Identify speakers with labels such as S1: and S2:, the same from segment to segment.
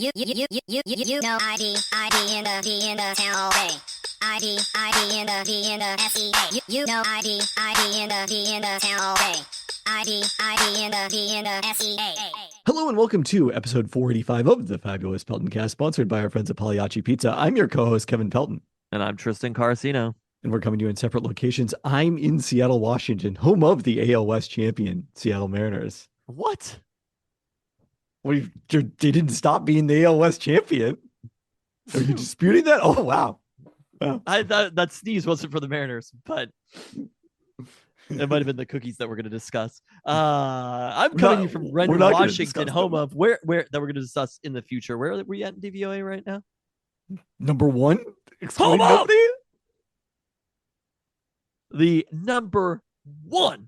S1: know ID in the town all day. ID in the SEA. You know ID in the town all day. ID in the SEA.
S2: Hello and welcome to episode 485 of the fabulous Peltoncast, sponsored by our friends at Pagliacci Pizza. I'm your co-host, Kevin Pelton.
S3: And I'm Tristan Carcino.
S2: And we're coming to you in separate locations. I'm in Seattle, Washington, home of the AL West champion, Seattle Mariners.
S3: What?
S2: They didn't stop being the AL West champion. Are you disputing that? Oh, wow.
S3: That sneeze wasn't for the Mariners, but it might have been the cookies that we're going to discuss. I'm coming to you from Renton, Washington, home of where that we're going to discuss in the future. Where are we at in DVOA right now?
S2: Number one? Explain nobody?
S3: The number one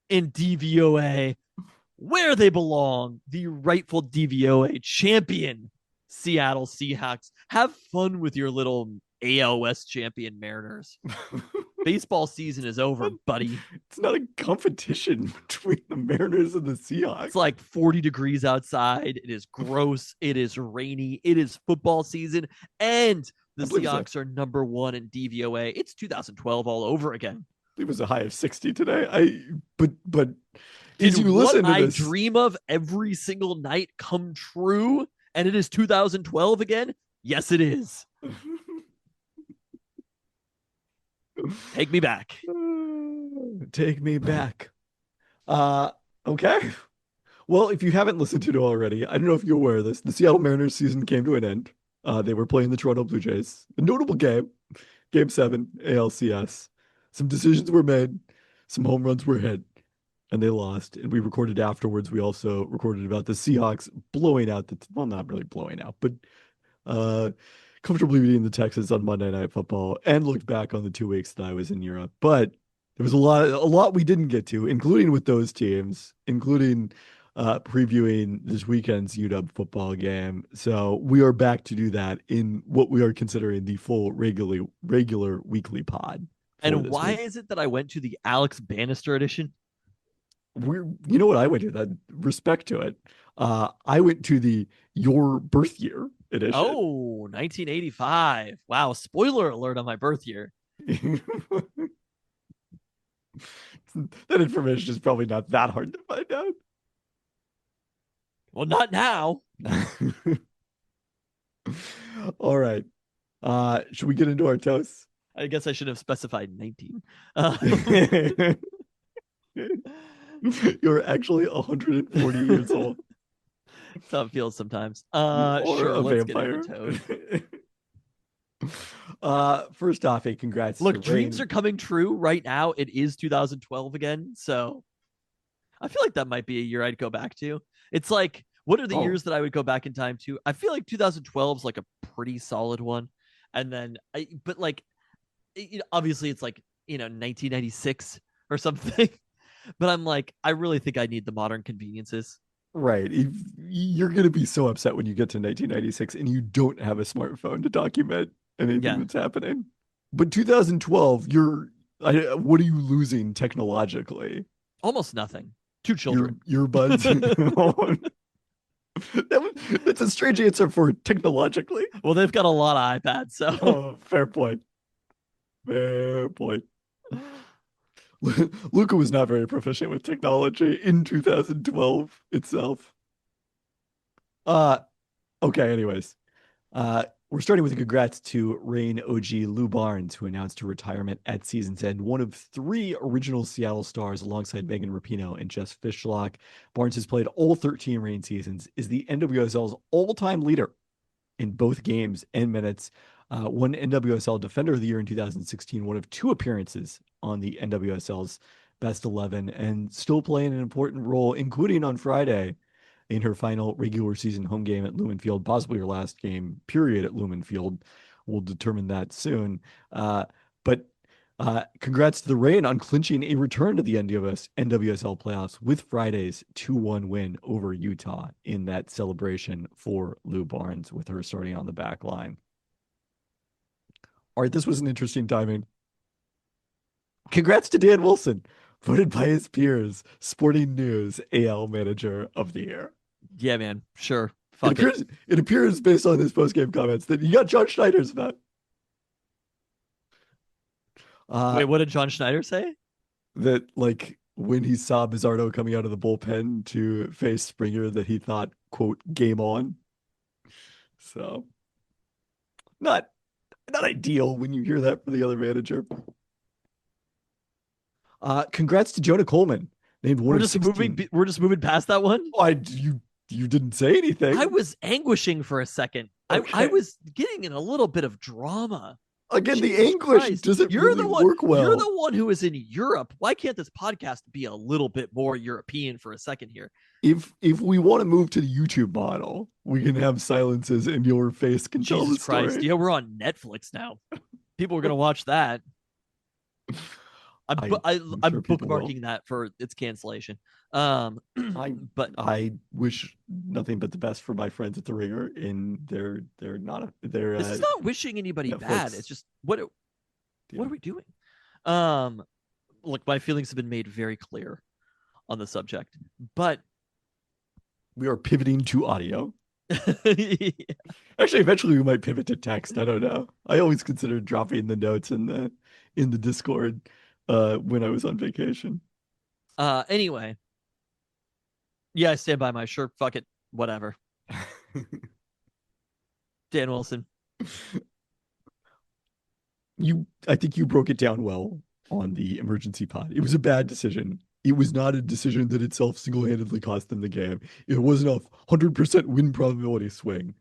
S3: in DVOA, where they belong, the rightful DVOA champion, Seattle Seahawks. Have fun with your little AL West champion Mariners. Baseball season is over, buddy.
S2: It's not a competition between the Mariners and the Seahawks.
S3: It's like 40 degrees outside. It is gross. It is rainy. It is football season. And the Seahawks are number one in DVOA. It's 2012 all over again.
S2: It was a high of 60 today. But
S3: did you listen to this? I dream of every single night come true, and it is 2012 again? Yes, it is. Take me back.
S2: Take me back. Okay. Well, if you haven't listened to it already, I don't know if you're aware of this. The Seattle Mariners season came to an end. They were playing the Toronto Blue Jays. A notable game. Game 7, ALCS. Some decisions were made. Some home runs were hit. And they lost. And we recorded afterwards. We also recorded about the Seahawks blowing out well, not really blowing out, but comfortably beating the Texans on Monday Night Football, and looked back on the 2 weeks that I was in Europe. But there was a lot we didn't get to, including with those teams, including previewing this weekend's UW football game. So we are back to do that in what we are considering the full regular weekly pod.
S3: And why is it that I went to the Alex Bannister edition?
S2: You know what I went to? That respect to it. I went to the Your Birth Year edition.
S3: Oh, 1985. Wow. Spoiler alert on my birth year.
S2: That information is probably not that hard to find out.
S3: Well, not now.
S2: All right. Should we get into our toasts?
S3: I guess I should have specified 19.
S2: You're actually 140 years old.
S3: That's how it feels sometimes.
S2: Or
S3: sure, let's
S2: vampire.
S3: Get into toast.
S2: First off, congrats.
S3: Look, dreams are coming true right now. It is 2012 again, so I feel like that might be a year I'd go back to. It's like, what are the years that I would go back in time to? I feel like 2012 is like a pretty solid one, and then obviously it's like 1996 or something. But I'm like, I really think I need the modern conveniences.
S2: Right. You're going to be so upset when you get to 1996 and you don't have a smartphone to document anything that's happening. But 2012, what are you losing technologically?
S3: Almost nothing. 2 children.
S2: Earbuds. That's a strange answer for technologically.
S3: Well, they've got a lot of iPads, so.
S2: Oh, fair point. Fair point. Luca was not very proficient with technology in 2012 itself. Okay, anyways. We're starting with a congrats to Reign OG Lou Barnes, who announced her retirement at season's end. One of 3 original Seattle stars alongside Megan Rapinoe and Jess Fishlock. Barnes has played all 13 Reign seasons, is the NWSL's all-time leader in both games and minutes. Won NWSL Defender of the Year in 2016, one of 2 appearances on the NWSL's Best 11, and still playing an important role, including on Friday in her final regular season home game at Lumen Field, possibly her last game, period, at Lumen Field. We'll determine that soon. But congrats to the Reign on clinching a return to the NWSL playoffs with Friday's 2-1 win over Utah in that celebration for Lou Barnes, with her starting on the back line. All right, this was an interesting timing. Congrats to Dan Wilson, voted by his peers Sporting News AL Manager of the Year.
S3: Yeah, man. Sure. Fuck it.
S2: It appears based on his post game comments that you got John Schneider's back.
S3: Wait, what did John Schneider say?
S2: That like when he saw Bizzardo coming out of the bullpen to face Springer, that he thought, quote, game on. So not ideal when you hear that from the other manager. Congrats to Jonah Coleman, named one of 16.
S3: We're just moving past that one.
S2: Oh, you didn't say anything.
S3: I was anguishing for a second.
S2: Okay.
S3: I was getting in a little bit of drama.
S2: Again,
S3: Jesus
S2: the English
S3: Christ.
S2: doesn't really work well.
S3: You're the one who is in Europe. Why can't this podcast be a little bit more European for a second here?
S2: If we want to move to the YouTube model, we can have silences and your face can tell the story.
S3: Jesus Christ. Yeah, we're on Netflix now. People are going to watch that. I'm
S2: sure
S3: bookmarking that for its cancellation. But
S2: I wish nothing but the best for my friends at the Ringer. In they're not
S3: this is not wishing anybody bad. It's just what are we doing? Look, my feelings have been made very clear on the subject, but
S2: we are pivoting to audio.
S3: Yeah.
S2: Actually, eventually we might pivot to text. I don't know. I always considered dropping the notes in the Discord when I was on vacation.
S3: Anyway. Yeah, I stand by my shirt. Fuck it. Whatever. Dan Wilson.
S2: I think you broke it down well on the emergency pod. It was a bad decision. It was not a decision that itself single-handedly cost them the game. It wasn't a 100% win probability swing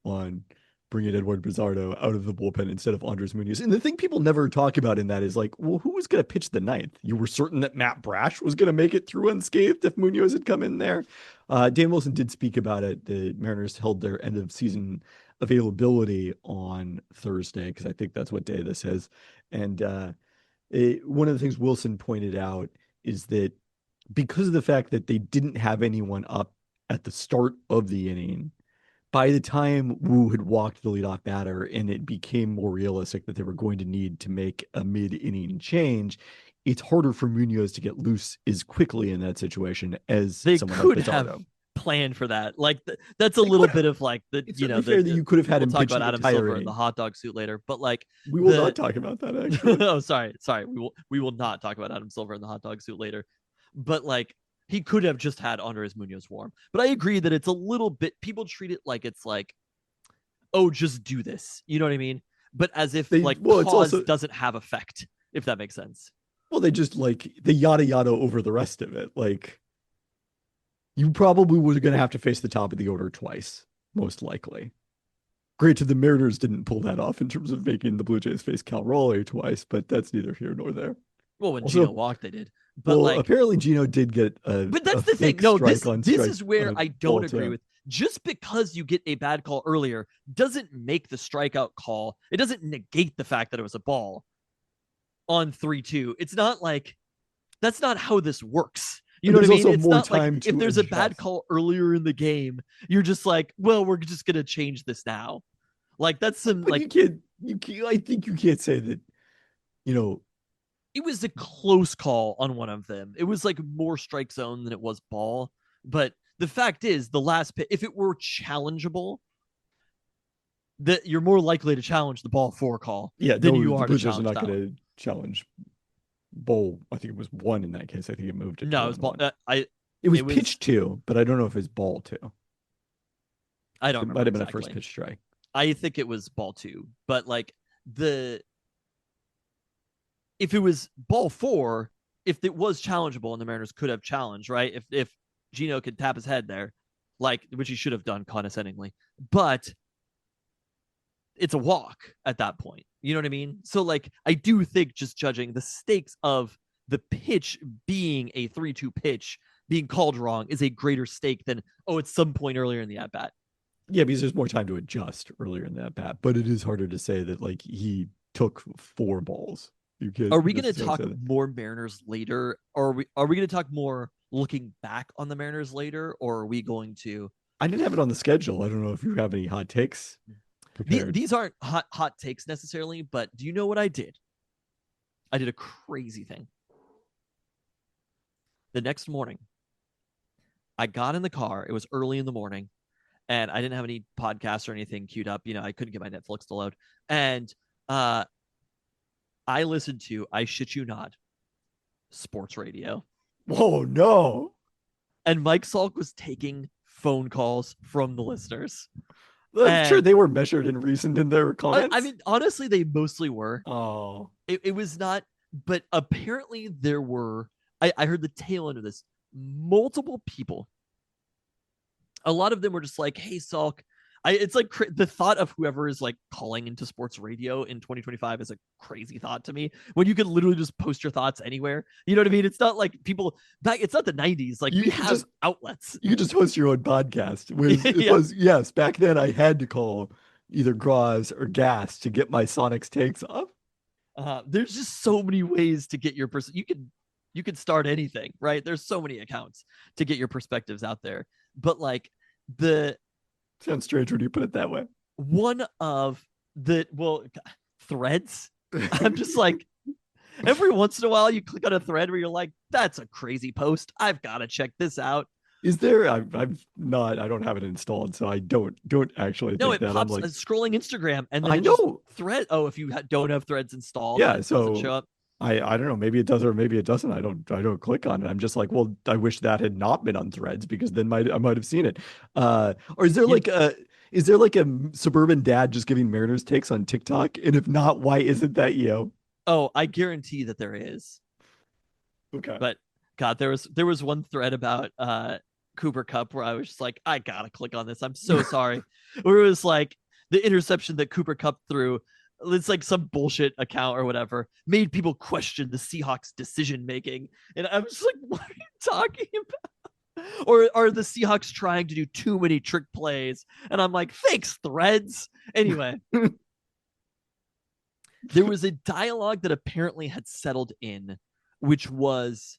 S2: on bringing Edward Bizzardo out of the bullpen instead of Andres Munoz. And the thing people never talk about in that is like, well, who was going to pitch the ninth? You were certain that Matt Brash was going to make it through unscathed if Munoz had come in there. Dan Wilson did speak about it. The Mariners held their end of season availability on Thursday, because I think that's what day this is. And one of the things Wilson pointed out is that because of the fact that they didn't have anyone up at the start of the inning, by the time Wu had walked the leadoff batter and it became more realistic that they were going to need to make a mid-inning change, it's harder for Munoz to get loose as quickly in that situation as
S3: they
S2: someone
S3: could
S2: like Bizzardo.
S3: have planned for that. Like that's a little bit of like the
S2: It's fair that you could have had him
S3: talk
S2: pitch
S3: about Adam
S2: entire
S3: Silver in
S2: inning.
S3: the hot dog suit later, but like
S2: We will not talk about that actually.
S3: Oh, sorry. We will not talk about Adam Silver in the hot dog suit later. But like he could have just had Andres Munoz warm. But I agree that it's a little bit, people treat it like it's like, oh, just do this. You know what I mean? But as if cause doesn't have effect, if that makes sense.
S2: Well, they just they yada yada over the rest of it. Like, you probably were going to have to face the top of the order twice, most likely. Granted, the Mariners didn't pull that off in terms of making the Blue Jays face Cal Raleigh twice, but that's neither here nor there.
S3: Well, when Gino walked, they did. But
S2: apparently Gino did get
S3: but that's the thing. No, this is where I don't agree with. Just because you get a bad call earlier doesn't make the strikeout call. It doesn't negate the fact that it was a ball on 3-2. It's not like that's not how this works. You know what I mean? It's not like if there's a bad call earlier in the game, you're just like, well, we're just gonna change this now. Like that's some
S2: but
S3: like
S2: you can't. I think you can't say that.
S3: It was a close call on one of them. It was like more strike zone than it was ball. But the fact is, the last pitch, if it were challengeable, that you're more likely to challenge the ball 4 call than you are to challenge
S2: not going to challenge bowl. I think it was 1 in that case. I think it moved it.
S3: No, it was ball.
S2: It was pitch 2, but I don't know if it's ball 2.
S3: I don't.
S2: It might have been a first pitch strike.
S3: I think it was ball 2, but like if it was ball 4, if it was challengeable and the Mariners could have challenged, right? If Gino could tap his head there, like, which he should have done condescendingly, but it's a walk at that point. You know what I mean? So like, I do think just judging the stakes of the pitch being a 3-2 pitch being called wrong is a greater stake than, it's some point earlier in the at bat.
S2: Yeah, because there's more time to adjust earlier in that bat, but it is harder to say that like he took 4 balls.
S3: Are we going to talk more Mariners later? Or are we going to talk more looking back on the Mariners later? Or are we going to?
S2: I didn't have it on the schedule. I don't know if you have any hot takes.
S3: These aren't hot takes necessarily, but do you know what I did? I did a crazy thing. The next morning, I got in the car. It was early in the morning, and I didn't have any podcasts or anything queued up. I couldn't get my Netflix to load. And I listened to, I shit you not, sports radio.
S2: Whoa, no.
S3: And Mike Salk was taking phone calls from the listeners.
S2: I'm sure
S3: And
S2: they were measured and reasoned in their comments.
S3: I mean, honestly, they mostly were.
S2: Oh.
S3: It was not, but apparently there were, I heard the tail end of this, multiple people. A lot of them were just like, hey, Salk. It's like the thought of whoever is like calling into sports radio in 2025 is a crazy thought to me, when you could literally just post your thoughts anywhere. You know what I mean? It's not like people back. It's not the 90s. Like, we have outlets.
S2: You could just host your own podcast.
S3: Yeah.
S2: Yes, back then I had to call either Graz or Gas to get my Sonics takes off.
S3: There's just so many ways to get your person. You could start anything, right? There's so many accounts to get your perspectives out there. But like
S2: sounds strange when you put it that way.
S3: One of the threads. I'm just like, every once in a while you click on a thread where you're like, that's a crazy post. I've got to check this out.
S2: Is there? I've not. I don't have it installed, so I don't actually.
S3: No,
S2: think
S3: it
S2: that.
S3: pops.
S2: I'm like,
S3: Scrolling Instagram, and then
S2: I know
S3: thread. Oh, if you don't have threads installed,
S2: yeah.
S3: it
S2: So
S3: doesn't show up.
S2: I don't know. Maybe it does or maybe it doesn't. I don't click on it. I'm just like, well, I wish that had not been on threads, because then I might have seen it. Or is there like a suburban dad just giving Mariners takes on TikTok? And if not, why isn't that you?
S3: Oh, I guarantee that there is.
S2: Okay.
S3: But God, there was one thread about Cooper Kupp where I was just like, I gotta click on this. I'm so sorry. Where it was like the interception that Cooper Kupp threw. It's like some bullshit account or whatever made people question the Seahawks decision making. And I was like, what are you talking about? Or are the Seahawks trying to do too many trick plays? And I'm like, thanks, threads. Anyway, there was a dialogue that apparently had settled in, which was,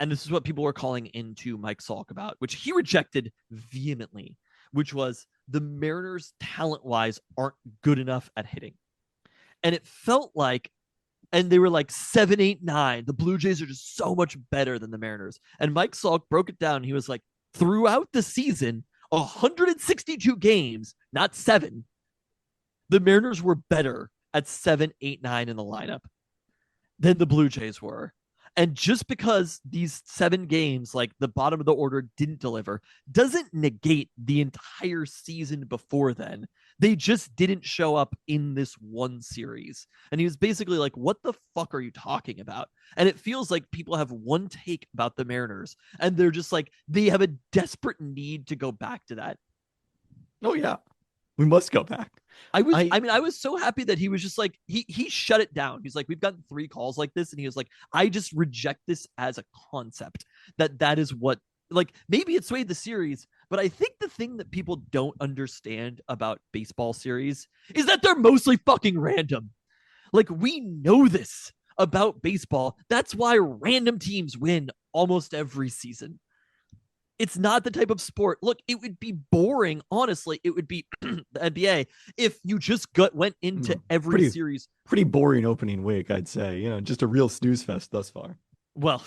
S3: and this is what people were calling into Mike Salk about, which he rejected vehemently, which was the Mariners talent-wise aren't good enough at hitting. And it felt like, and they were like 7, 8, 9. The Blue Jays are just so much better than the Mariners. And Mike Salk broke it down. He was like, throughout the season, 162 games, not 7, the Mariners were better at 7, 8, 9 in the lineup than the Blue Jays were. And just because these 7 games, like the bottom of the order, didn't deliver, doesn't negate the entire season before then. They just didn't show up in this one series. And he was basically like, what the fuck are you talking about? And it feels like people have one take about the Mariners, and they're just like, they have a desperate need to go back to that.
S2: Oh, yeah. We must go back.
S3: I was so happy that he was just like, he shut it down. He's like, we've gotten 3 calls like this. And he was like, I just reject this as a concept, that is what, like, maybe it swayed the series, but I think the thing that people don't understand about baseball series is that they're mostly fucking random. Like, we know this about baseball. That's why random teams win almost every season. It's not the type of sport. Look, it would be boring. Honestly, it would be the NBA if you just went into every series.
S2: Pretty boring opening week, I'd say. Just a real snooze fest thus far.
S3: Well,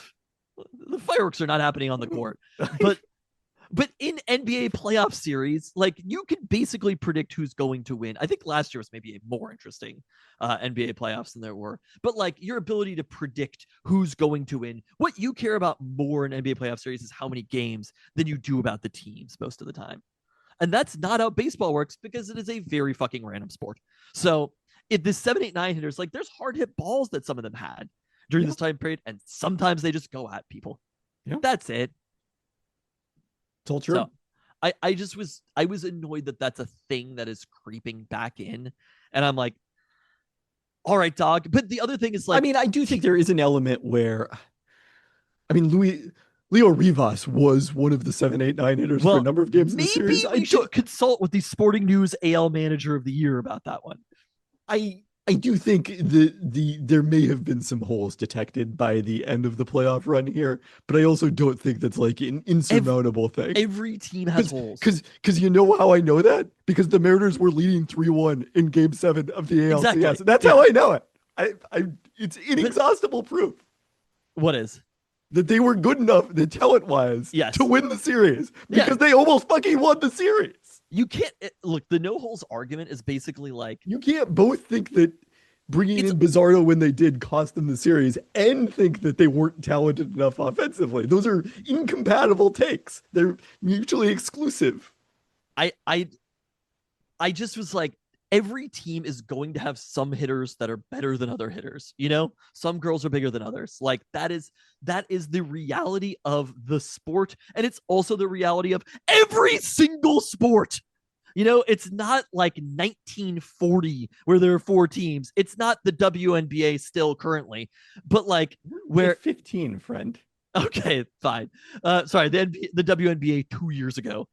S3: the fireworks are not happening on the court, but in NBA playoff series, like, you can basically predict who's going to win. I think last year was maybe a more interesting NBA playoffs than there were. But like, your ability to predict who's going to win, what you care about more in NBA playoff series is how many games than you do about the teams most of the time. And that's not how baseball works, because it is a very fucking random sport. So if the 7, 8, 9 hitters, like, there's hard hit balls that some of them had during this time period, and sometimes they just go at people. Yeah. That's it.
S2: It's all true.
S3: So I was annoyed that that's a thing that is creeping back in, and I'm like, all right, dog. But the other thing is, like,
S2: I mean, I do think there is an element where, I mean, Leo Rivas was one of the 7, 8, 9 hitters for a number of games in the series.
S3: Maybe we should consult with the Sporting News AL Manager of the Year about that one.
S2: I do think there may have been some holes detected by the end of the playoff run here, but I also don't think that's like an insurmountable thing.
S3: Every team has holes.
S2: Because you know how I know that? Because the Mariners were leading 3-1 in Game 7 of the ALCS.
S3: Exactly.
S2: That's how I know it. It's inexhaustible proof.
S3: What is?
S2: that they were good enough, the talent-wise,
S3: Yes.
S2: to win the series
S3: Yeah.
S2: because they almost fucking won the series.
S3: You can't look. The no holes argument is basically like
S2: You can't both think that bringing
S3: It's-
S2: in Bizarro when they did cost them the series and think that they weren't talented enough offensively. Those are incompatible takes. They're mutually exclusive.
S3: I just was like, every team is going to have some hitters that are better than other hitters. You know, some girls are bigger than others. Like that is the reality of the sport, and it's also the reality of every single sport. You know, it's not like 1940 where there are 4 teams. It's not the WNBA still currently, but like where
S2: 15, friend.
S3: Okay, fine. Sorry, the WNBA 2 years ago,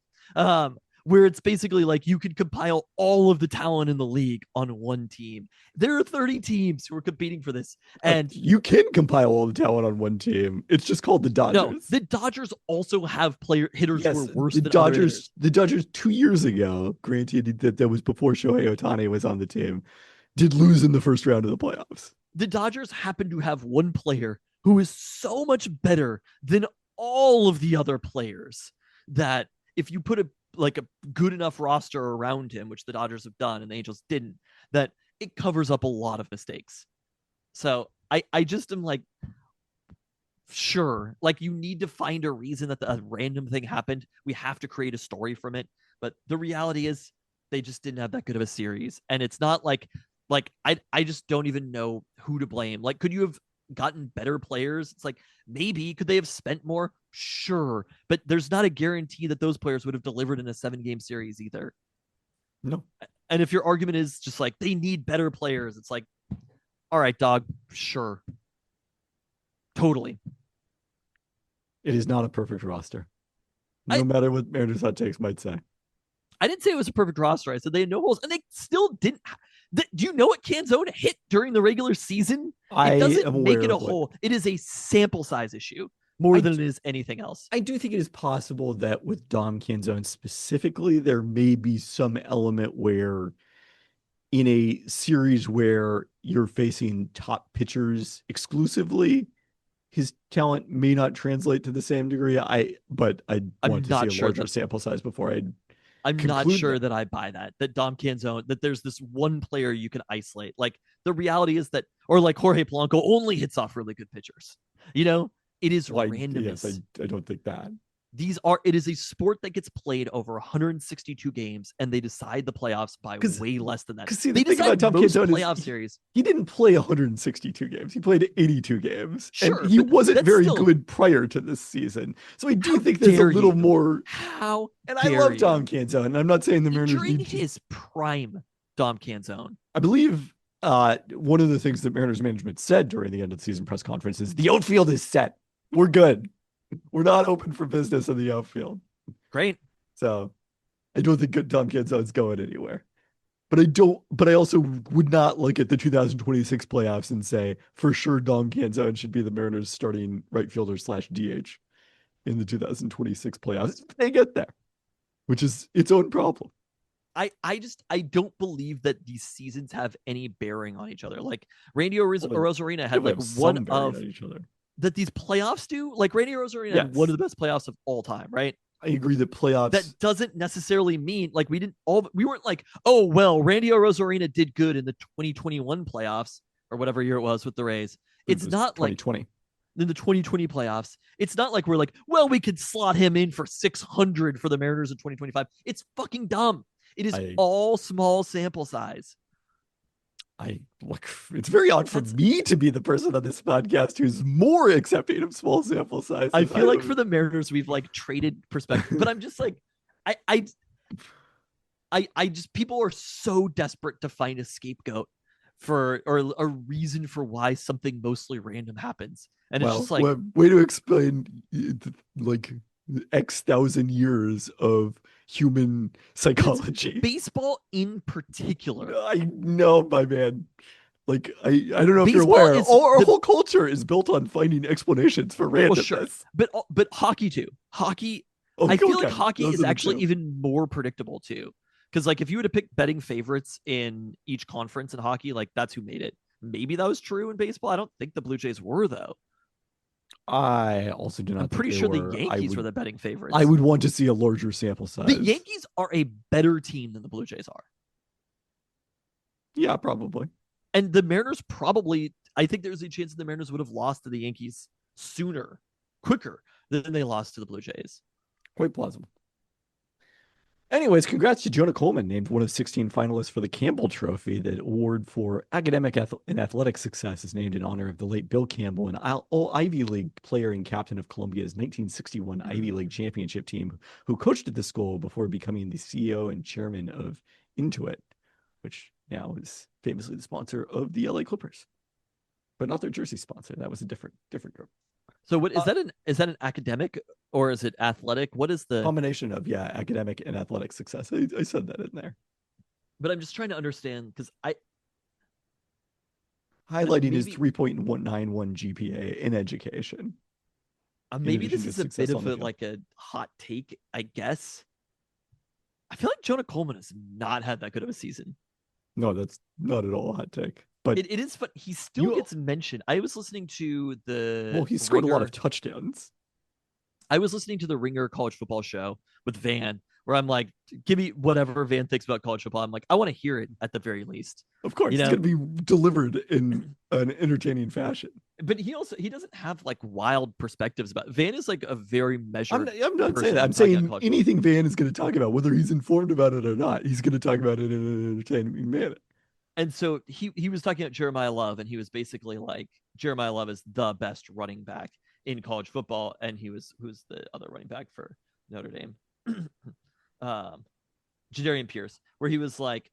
S3: where it's basically like you could compile all of the talent in the league on one team. There are 30 teams who are competing for this, and
S2: you can compile all the talent on one team. It's just called the Dodgers.
S3: no, the Dodgers also have hitters
S2: Yes,
S3: who are worse
S2: the
S3: than other hitters.
S2: Dodgers. The Dodgers 2 years ago, granted that was before Shohei Ohtani was on the team, did lose in the first round of the playoffs.
S3: The Dodgers happen to have one player who is so much better than all of the other players that if you put a good enough roster around him, which the Dodgers have done and the Angels didn't, that it covers up a lot of mistakes. So I just am like, sure, like you need to find a reason that a random thing happened. We have to create a story from it. But the reality is they just didn't have that good of a series. And it's not like I just don't even know who to blame. Like, could you have gotten better players? It's like, maybe could they have spent more? Sure, but there's not a guarantee that those players would have delivered in a 7-game series either.
S2: No.
S3: And if your argument is just like they need better players, it's like, all right, dog, sure, totally.
S2: It is not a perfect roster, no matter what Mariners hot takes might say.
S3: I didn't say it was a perfect roster. I said they had no holes, and they still didn't. Do you know what Canzone hit during the regular season? It doesn't make it a hole. It is a sample size issue more than it is anything else.
S2: I do think it is possible that with Dom Canzone specifically, there may be some element where in a series where you're facing top pitchers exclusively, his talent may not translate to the same degree. But I want to see a larger sample size before
S3: I'm not sure that I buy that Dom Canzone, that there's this one player you can isolate. Like the reality is that, or like Jorge Polanco only hits off really good pitchers. You know, it is randomness.
S2: Yes, I don't think that.
S3: It is a sport that gets played over 162 games, and they decide the playoffs by way less than that.
S2: See, the thing about Dom Canzone
S3: playoff series,
S2: he didn't play 162 games. He played 82 games.
S3: Sure,
S2: and he wasn't very good prior to this season. So I do think there's a little more.
S3: How?
S2: And I love Dom Canzone, and I'm not saying the Mariners
S3: during his prime, Dom Canzone.
S2: I believe one of the things that Mariners management said during the end of the season press conference is the outfield is set. We're good. We're not open for business in the outfield.
S3: Great.
S2: So I don't think Dom Canzone's going anywhere. But I also would not look at the 2026 playoffs and say for sure Dom Canzone should be the Mariners starting right fielder /DH in the 2026 playoffs. They get there, which is its own problem.
S3: I don't believe that these seasons have any bearing on each other. Like Randy Arozarena had like one of
S2: each other.
S3: That these playoffs do. Like Randy Arozarena had one of the best playoffs of all time, right?
S2: I agree that playoffs.
S3: That doesn't necessarily mean like we weren't like, oh well, Randy Arozarena did good in the 2021 playoffs or whatever year it was with the Rays. It's not
S2: 2020.
S3: Like in the 2020 playoffs. It's not like we're like, well, we could slot him in for 600 for the Mariners in 2025. It's fucking dumb. It is all small sample size.
S2: It's very odd for me to be the person on this podcast who's more accepting of small sample size.
S3: I feel like for the Mariners, we've like traded perspective, but I'm just like, I just, people are so desperate to find a scapegoat or a reason for why something mostly random happens. And it's just like,
S2: way to explain like X thousand years of human psychology.
S3: Baseball in particular.
S2: I know, my man. Like, I don't know if you're aware. Our whole culture is built on finding explanations for randomness.
S3: Well, sure. But hockey too. Hockey, I feel like hockey is actually even more predictable too. Because like if you were to pick betting favorites in each conference in hockey, like that's who made it. Maybe that was true in baseball. I don't think the Blue Jays were though.
S2: I also do not
S3: I'm
S2: think
S3: pretty
S2: they
S3: sure the
S2: were.
S3: Yankees were the betting favorites.
S2: I would want to see a larger sample size.
S3: The Yankees are a better team than the Blue Jays are.
S2: Yeah, probably.
S3: And the Mariners probably, I think there's a chance that the Mariners would have lost to the Yankees sooner, quicker than they lost to the Blue Jays.
S2: Quite plausible. Anyways, congrats to Jonah Coleman, named one of 16 finalists for the Campbell Trophy. The award for academic and athletic success is named in honor of the late Bill Campbell, an all-Ivy League player and captain of Columbia's 1961 Ivy League championship team, who coached at the school before becoming the CEO and chairman of Intuit, which now is famously the sponsor of the LA Clippers, but not their jersey sponsor. That was a different group.
S3: So what is that an academic or is it athletic? What is the
S2: Combination of academic and athletic success? I said that in there.
S3: But I'm just trying to understand because
S2: Highlighting his
S3: maybe-
S2: 3.91 GPA in education.
S3: maybe
S2: addition
S3: this
S2: to
S3: is a
S2: success
S3: bit
S2: on
S3: of
S2: the
S3: a
S2: field.
S3: like a hot take, I guess. I feel like Jonah Coleman has not had that good of a season.
S2: No, that's not at all a hot take. But
S3: It is fun. He still
S2: You-
S3: gets mentioned. I was listening to the
S2: he scored a lot
S3: Ringer-
S2: of touchdowns.
S3: I was listening to the Ringer college football show with Van, where I'm like, give me whatever Van thinks about college football. I'm like, I want to hear it at the very least.
S2: Of course,
S3: You
S2: it's
S3: know-
S2: going to be delivered in an entertaining fashion.
S3: But he doesn't have like wild perspectives about Van is like a very measured.
S2: I'm not
S3: person
S2: saying that. I'm
S3: talking about
S2: saying
S3: college
S2: anything Van is going to talk about, whether he's informed about it or not, he's going to talk about it in an entertaining manner.
S3: And so he was talking about Jeremiah Love, and he was basically like Jeremiah Love is the best running back in college football, and who's the other running back for Notre Dame, Jadarian Pierce, where he was like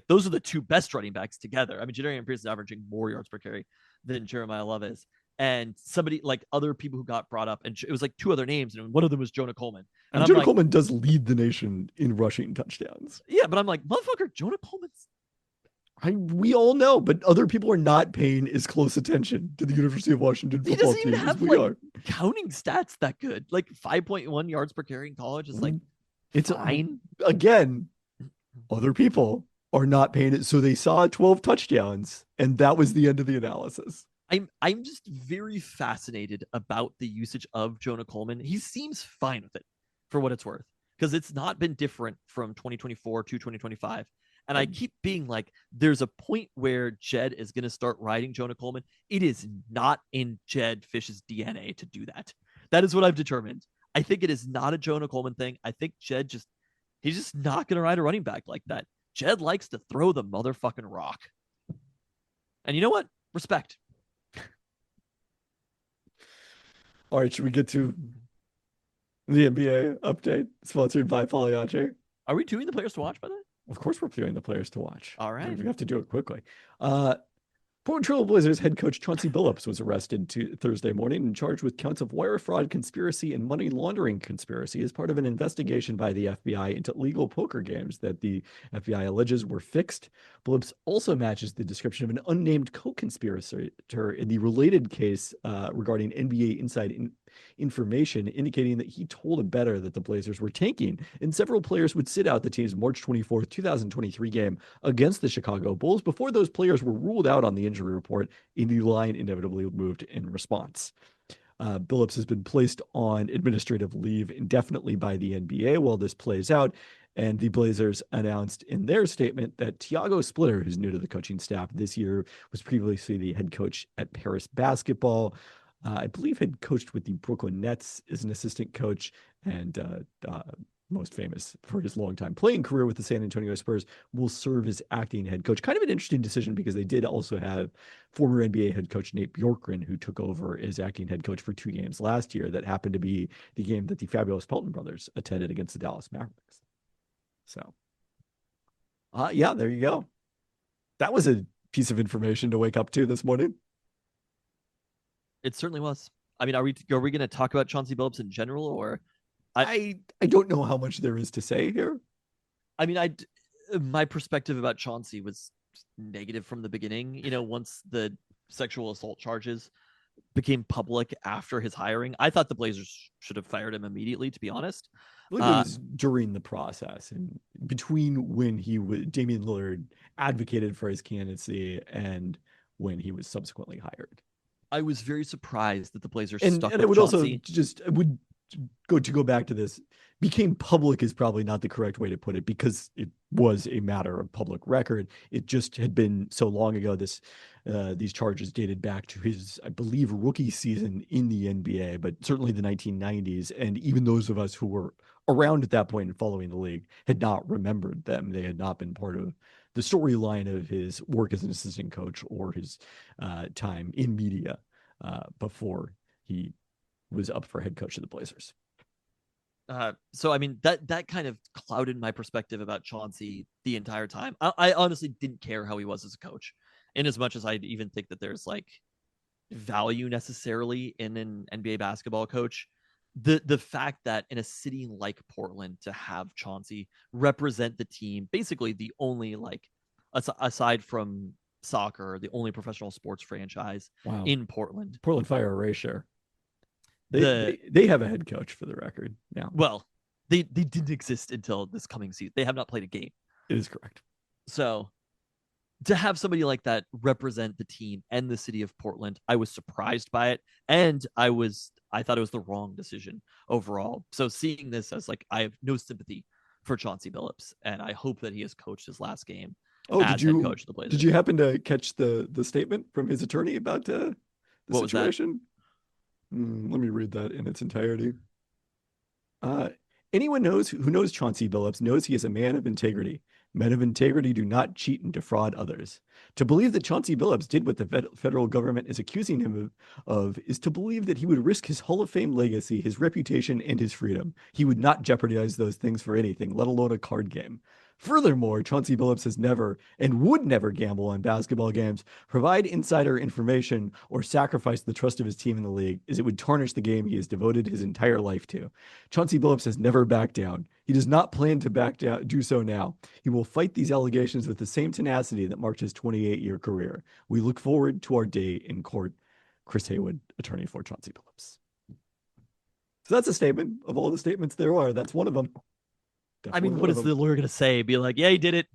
S3: those are the two best running backs together. I mean, Jadarian Pierce is averaging more yards per carry than Jeremiah Love is, and somebody like other people who got brought up, and it was like two other names, and one of them was Jonah Coleman.
S2: And
S3: I'm
S2: Jonah
S3: like,
S2: Coleman does lead the nation in rushing touchdowns.
S3: yeah, but I'm like, motherfucker, Jonah Coleman's.
S2: We all know, but other people are not paying as close attention to the University of Washington
S3: He
S2: football
S3: doesn't
S2: team
S3: even
S2: as
S3: have
S2: we
S3: like
S2: are.
S3: counting stats that good. Like 5.1 yards per carry in college is like
S2: It's
S3: fine.
S2: Again, other people are not paying it. So they saw 12 touchdowns, and that was the end of the analysis.
S3: I'm just very fascinated about the usage of Jonah Coleman. He seems fine with it for what it's worth, because it's not been different from 2024 to 2025. And I keep being like, there's a point where Jed is going to start riding Jonah Coleman. It is not in Jed Fish's DNA to do that. That is what I've determined. I think it is not a Jonah Coleman thing. I think he's just not going to ride a running back like that. Jed likes to throw the motherfucking rock. And you know what? Respect.
S2: All right, should we get to the NBA update sponsored by Pagliacci?
S3: Are we doing the players to watch, by the way?
S2: Of course, we're doing the players to watch.
S3: All right.
S2: We have to do it quickly. Portland Trail Blazers head coach Chauncey Billups was arrested Thursday morning and charged with counts of wire fraud conspiracy and money laundering conspiracy as part of an investigation by the FBI into illegal poker games that the FBI alleges were fixed. Billups also matches the description of an unnamed co-conspirator in the related case regarding NBA inside information, indicating that he told a bettor that the Blazers were tanking and several players would sit out the team's March 24th, 2023 game against the Chicago Bulls before those players were ruled out on the injury report, and the line inevitably moved in response. Billups has been placed on administrative leave indefinitely by the NBA while this plays out, and the Blazers announced in their statement that Tiago Splitter, who's new to the coaching staff this year, was previously the head coach at Paris basketball. I believe had coached with the Brooklyn Nets as an assistant coach, and most famous for his longtime playing career with the San Antonio Spurs, will serve as acting head coach. Kind of an interesting decision because they did also have former NBA head coach Nate Bjorkgren, who took over as acting head coach for 2 games last year. That happened to be the game that the fabulous Pelton brothers attended against the Dallas Mavericks. So, yeah, there you go. That was a piece of information to wake up to this morning.
S3: It certainly was. I mean, are we going to talk about Chauncey Billups in general, or
S2: I don't know how much there is to say here.
S3: I mean, my perspective about Chauncey was negative from the beginning. You know, once the sexual assault charges became public after his hiring, I thought the Blazers should have fired him immediately, to be honest.
S2: I believe it was during the process and between when Damian Lillard advocated for his candidacy and when he was subsequently hired.
S3: I was very surprised that the Blazers
S2: And
S3: stuck
S2: and
S3: with
S2: it would also
S3: Chauncey.
S2: just it would go back to this. Became public is probably not the correct way to put it because it was a matter of public record. It just had been so long ago. These charges dated back to his, I believe, rookie season in the NBA, but certainly the 1990s. And even those of us who were around at that point and following the league had not remembered them. They had not been part of the storyline of his work as an assistant coach or his time in media before he was up for head coach of the Blazers.
S3: So I mean that kind of clouded my perspective about Chauncey the entire time. I honestly didn't care how he was as a coach, in as much as I even think that there's like value necessarily in an NBA basketball coach. The fact that in a city like Portland to have Chauncey represent the team, basically the only like aside from soccer, the only professional sports franchise
S2: Wow.
S3: in Portland.
S2: Portland Fire erasure.
S3: The
S2: They have a head coach for the record now.
S3: well, they didn't exist until this coming season. They have not played a game.
S2: It is correct.
S3: So to have somebody like that represent the team and the city of Portland, I was surprised by it, and I thought it was the wrong decision overall. So seeing this as like I have no sympathy for Chauncey Billups, and I hope that he has coached his last game as head coach of the Blazers.
S2: Did you happen to catch the statement from his attorney about the
S3: What was that?
S2: situation? Let me read that in its entirety. Anyone who knows Chauncey Billups knows he is a man of integrity. Men of integrity do not cheat and defraud others. To believe that Chauncey Billups did what the federal government is accusing him of is to believe that he would risk his Hall of Fame legacy, his reputation, and his freedom. He would not jeopardize those things for anything, let alone a card game. Furthermore, Chauncey Billups has never and would never gamble on basketball games, provide insider information, or sacrifice the trust of his team in the league, as it would tarnish the game he has devoted his entire life to. Chauncey Billups has never backed down. He does not plan to back down, do so now. He will fight these allegations with the same tenacity that marked his 28-year career. We look forward to our day in court. Chris Haywood, attorney for Chauncey Billups. So that's a statement. Of all the statements there are, that's one of them.
S3: I mean, what is the lawyer going to say? Be like, yeah, he did it.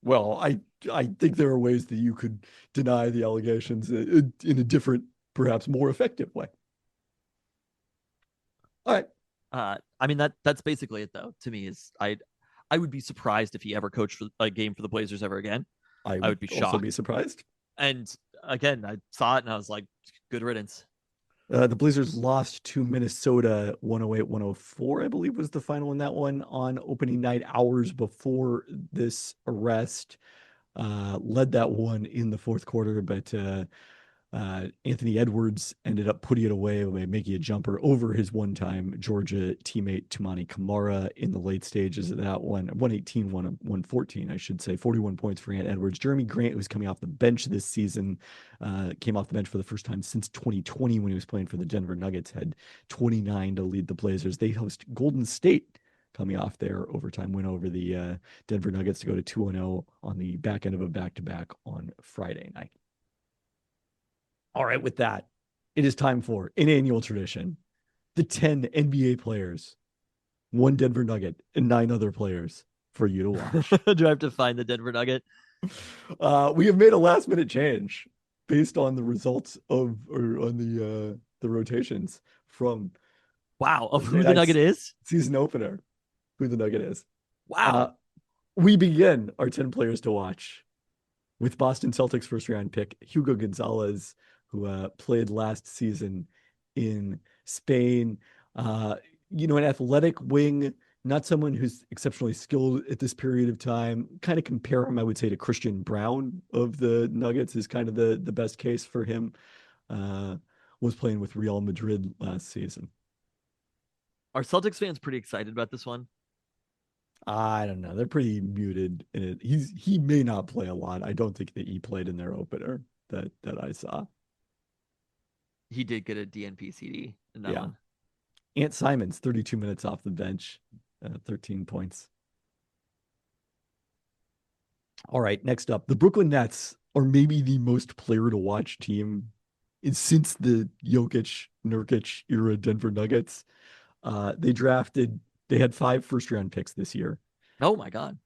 S2: Well, I think there are ways that you could deny the allegations in a different, perhaps more effective way. All right.
S3: I mean that's basically it though. To me, is I would be surprised if he ever coached for a game for the Blazers ever again. I would be shocked.
S2: Also be surprised.
S3: And again, I saw it and I was like, good riddance.
S2: The Blazers lost to Minnesota 108-104, I believe was the final in that one on opening night, hours before this arrest. Led that one in the fourth quarter, but Anthony Edwards ended up putting it away by making a jumper over his one-time Georgia teammate Toumani Camara in the late stages of that one. 114, I should say. 41 points for Ant Edwards. Jeremy Grant, who's coming off the bench this season, came off the bench for the first time since 2020 when he was playing for the Denver Nuggets, had 29 to lead the Blazers. They host Golden State coming off their overtime win over the Denver Nuggets to go to 2-0 on the back end of a back-to-back on Friday night. All right, with that, it is time for an annual tradition. The 10 NBA players, 1 Denver Nugget, and 9 other players for you to watch.
S3: Do I have to find the Denver Nugget?
S2: We have made a last-minute change based on the results of, or on the rotations from
S3: of who the Nugget is?
S2: Season opener, who the Nugget is.
S3: Wow.
S2: We begin our 10 players to watch with Boston Celtics first-round pick Hugo Gonzalez, who played last season in Spain. An athletic wing, not someone who's exceptionally skilled at this period of time. Kind of compare him, I would say, to Christian Brown of the Nuggets is kind of the best case for him. Was playing with Real Madrid last season.
S3: Are Celtics fans pretty excited about this one?
S2: I don't know. They're pretty muted in it. He may not play a lot. I don't think that he played in their opener that I saw.
S3: He did get a DNP CD in that one.
S2: Ant Simons, 32 minutes off the bench, 13 points. All right, next up, the Brooklyn Nets are maybe the most player to watch team since the Jokic, Nurkic era Denver Nuggets. They had 5 first-round picks this year.
S3: Oh my God.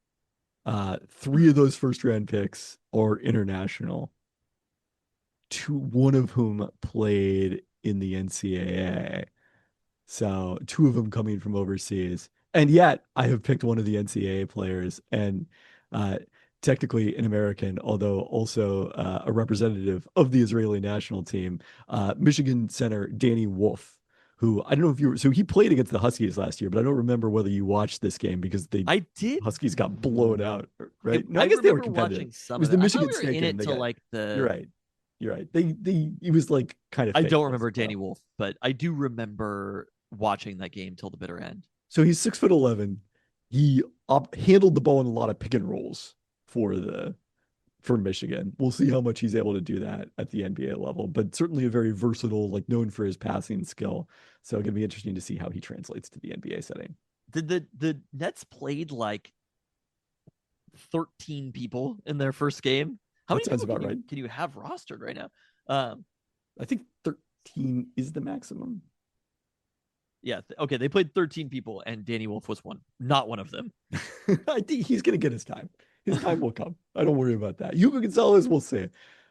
S2: 3 of those first-round picks are international. one of whom played in the NCAA. So two of them coming from overseas. And yet I have picked one of the NCAA players and uh, technically an American, although also a representative of the Israeli national team, Michigan center Danny Wolf, who I don't know if you were, so he played against the Huskies last year, but I don't remember whether you watched this game because
S3: I did.
S2: Huskies got blown out, right? No,
S3: I
S2: I guess they were
S3: remember
S2: competitive.
S3: watching some
S2: It was
S3: of
S2: the
S3: it. I thought
S2: Michigan
S3: we were
S2: State
S3: in
S2: game.
S3: it
S2: They
S3: till
S2: got,
S3: like
S2: you're right. You're right. He was like kind of
S3: I
S2: fake
S3: don't
S2: close
S3: remember
S2: to the
S3: Danny Wolf, but I do remember watching that game till the bitter end.
S2: So he's 6'11". He handled the ball in a lot of pick and rolls for Michigan. We'll see how much he's able to do that at the NBA level, but certainly a very versatile, like known for his passing skill. So it's gonna be interesting to see how he translates to the NBA setting.
S3: Did the Nets played like 13 people in their first game? How
S2: That
S3: many
S2: sounds
S3: people
S2: about right.
S3: can you have rostered right now?
S2: I think 13 is the maximum.
S3: Yeah, okay, they played 13 people and Danny Wolf was not one of them.
S2: I think he's gonna get his time. His time will come. I don't worry about that. Hugo Gonzalez, we'll see.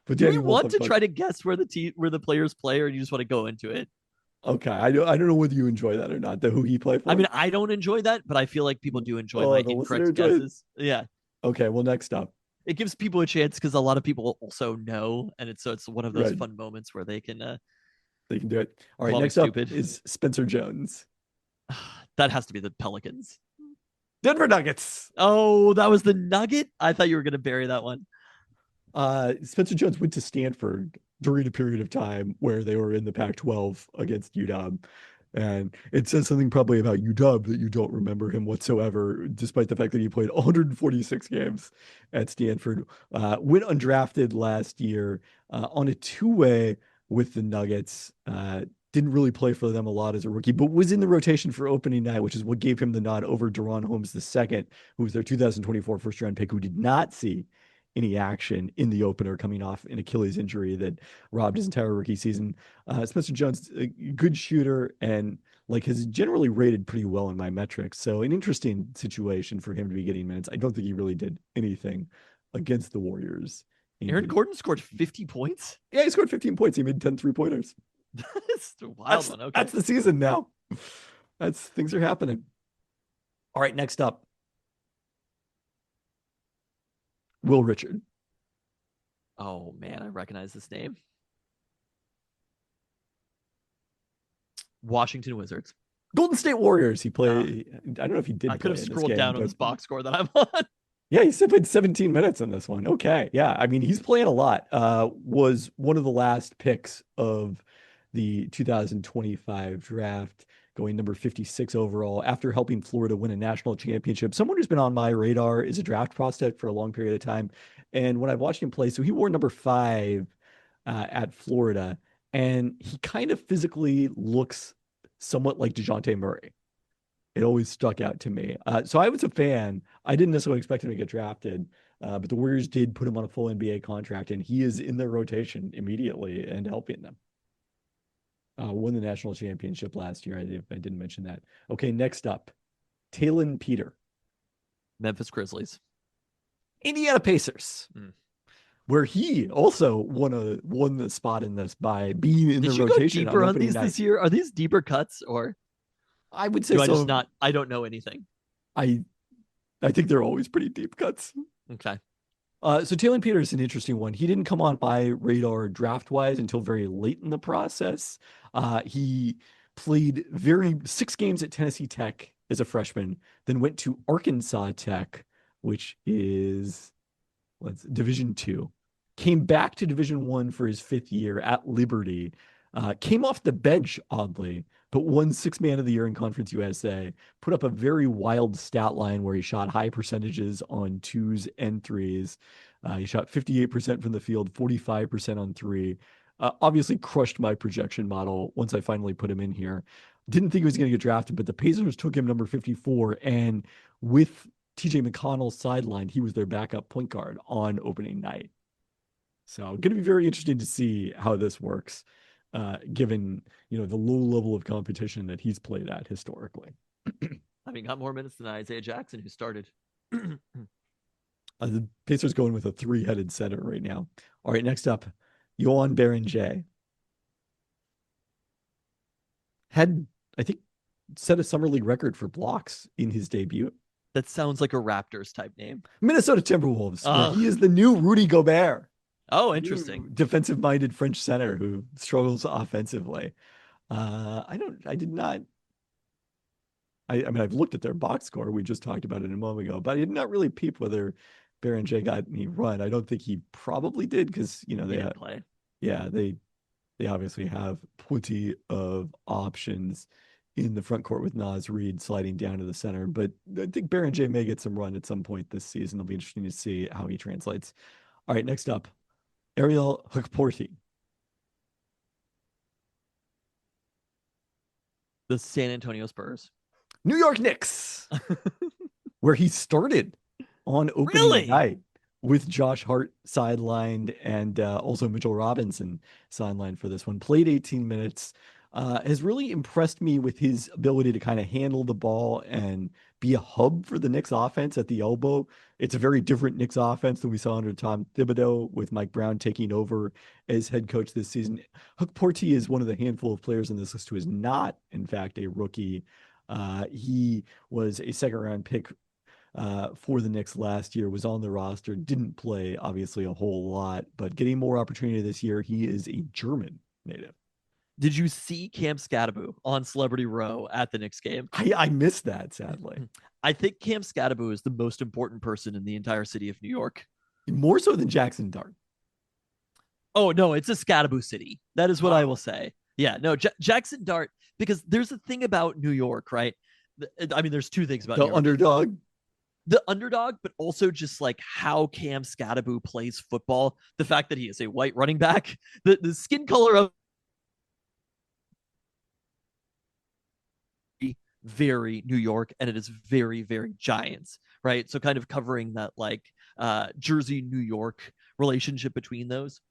S2: But
S3: Do
S2: Danny
S3: we
S2: Wolf,
S3: want to try to guess where the players play, or do you just want to go into it?
S2: okay, I don't know whether you enjoy that or not. Who he played for.
S3: I mean, I don't enjoy that, but I feel like people do enjoy my
S2: the listener
S3: incorrect
S2: enjoys it?
S3: guesses. Yeah,
S2: Okay, well, next up,
S3: it gives people a chance because a lot of people also know, and it's one of those
S2: right?
S3: fun moments where they can
S2: They can do it. All right,
S3: call me
S2: next up
S3: stupid.
S2: is Spencer Jones.
S3: That has to be the Pelicans.
S2: Denver Nuggets.
S3: Oh, that was the Nugget. I thought you were gonna bury that one.
S2: Spencer Jones went to Stanford during a period of time where they were in the Pac-12 against UW. And it says something probably about UW that you don't remember him whatsoever, despite the fact that he played 146 games at Stanford. Went undrafted last year on a two-way with the Nuggets. Didn't really play for them a lot as a rookie, but was in the rotation for opening night, which is what gave him the nod over Deron Holmes II, who was their 2024 first-round pick, who did not see any action in the opener coming off an Achilles injury that robbed his entire rookie season. Spencer Jones, a good shooter and like has generally rated pretty well in my metrics. So an interesting situation for him to be getting minutes. I don't think he really did anything against the Warriors.
S3: Aaron Gordon scored 50 points.
S2: Yeah, he scored 15 points. He made 10 3-pointers.
S3: That's a wild one. Okay.
S2: That's the season now. Things are happening. All right, next up. Will Richard.
S3: Oh man, I recognize this name. Washington Wizards.
S2: Golden State Warriors. He played. I don't know if he did.
S3: I could have
S2: play in
S3: scrolled
S2: game,
S3: down on
S2: but
S3: this box score that I'm on.
S2: yeah, he still played 17 minutes in this one. Okay, yeah. I mean, he's playing a lot. Was one of the last picks of the 2025 draft, going number 56 overall after helping Florida win a national championship. Someone who's been on my radar is a draft prospect for a long period of time. And when I've watched him play, so he wore number 5 at Florida, and he kind of physically looks somewhat like DeJounte Murray. It always stuck out to me. So I was a fan. I didn't necessarily expect him to get drafted, but the Warriors did put him on a full NBA contract, and he is in their rotation immediately and helping them. Won the national championship last year. I didn't mention that. Okay, next up, Talon Peter.
S3: Memphis Grizzlies.
S2: Indiana Pacers. Where he also won the spot in this by being in the rotation.
S3: Did you go deeper on these
S2: night.
S3: This year? Are these deeper cuts, or
S2: I would say
S3: do I just not? I don't know anything.
S2: I think they're always pretty deep cuts.
S3: Okay.
S2: So Talon Peter is an interesting one. He didn't come on my radar draft-wise until very late in the process. He played 6 games at Tennessee Tech as a freshman, then went to Arkansas Tech, which is Division II. Came back to Division I for his 5th year at Liberty. Came off the bench, oddly, but won 6th Man of the Year in Conference USA. Put up a very wild stat line where he shot high percentages on 2s and 3s. He shot 58% from the field, 45% on 3. Obviously crushed my projection model once I finally put him in here. Didn't think he was going to get drafted, but the Pacers took him number 54. And with TJ McConnell sidelined, he was their backup point guard on opening night. So going to be very interesting to see how this works. Given the low level of competition that he's played at historically.
S3: I mean, got more minutes than Isaiah Jackson, who started.
S2: The Pacers going with a 3-headed center right now. All right, next up, Yohan Berenger had, I think, set a summer league record for blocks in his debut.
S3: That sounds like a Raptors type name.
S2: Minnesota Timberwolves, where he
S3: Ugh.
S2: is the new Rudy Gobert,
S3: Oh,
S2: new
S3: interesting.
S2: defensive-minded French center who struggles offensively. I did not. I mean, I've looked at their box score. We just talked about it a moment ago, but I did not really peep whether Berenger got any run. I don't think he probably did because
S3: He
S2: they
S3: didn't play.
S2: yeah, they obviously have plenty of options in the front court with Naz Reid sliding down to the center. But I think Berenger may get some run at some point this season. It'll be interesting to see how he translates. All right, next up, Ariel Hukporti.
S3: The San Antonio Spurs.
S2: New York Knicks, where he started on opening
S3: Really?
S2: night with Josh Hart sidelined and also Mitchell Robinson sidelined for this one. Played 18 minutes. Has really impressed me with his ability to kind of handle the ball and be a hub for the Knicks offense at the elbow. It's a very different Knicks offense than we saw under Tom Thibodeau, with Mike Brown taking over as head coach this season. Hukporti is one of the handful of players in this list who is not, in fact, a rookie. He was a second round pick for the Knicks last year, was on the roster, didn't play obviously a whole lot, but getting more opportunity this year. He is a German native.
S3: Did you see Cam Scattaboo on Celebrity Row at the Knicks game?
S2: I missed that, sadly.
S3: I think Cam Scattaboo is the most important person in the entire city of New York.
S2: More so than Jackson Dart.
S3: Oh, no, it's a Scattaboo city. That is what I will say. Yeah, no, Jackson Dart, because there's a thing about New York, right? I mean, there's two things about
S2: The
S3: New York.
S2: underdog.
S3: The underdog, but also just like how Cam Scattaboo plays football. The fact that he is a white running back, the skin color of very New York, and it is very, very Giants, right? So kind of covering that like Jersey, New York relationship between those.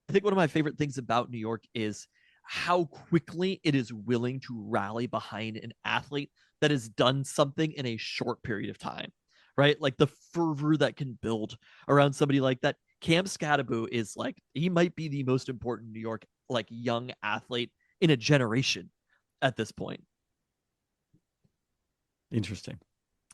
S3: I think one of my favorite things about New York is how quickly it is willing to rally behind an athlete that has done something in a short period of time, right? Like the fervor that can build around somebody like that. Cam Scattaboo is like, he might be the most important New York like young athlete in a generation at this point.
S2: Interesting.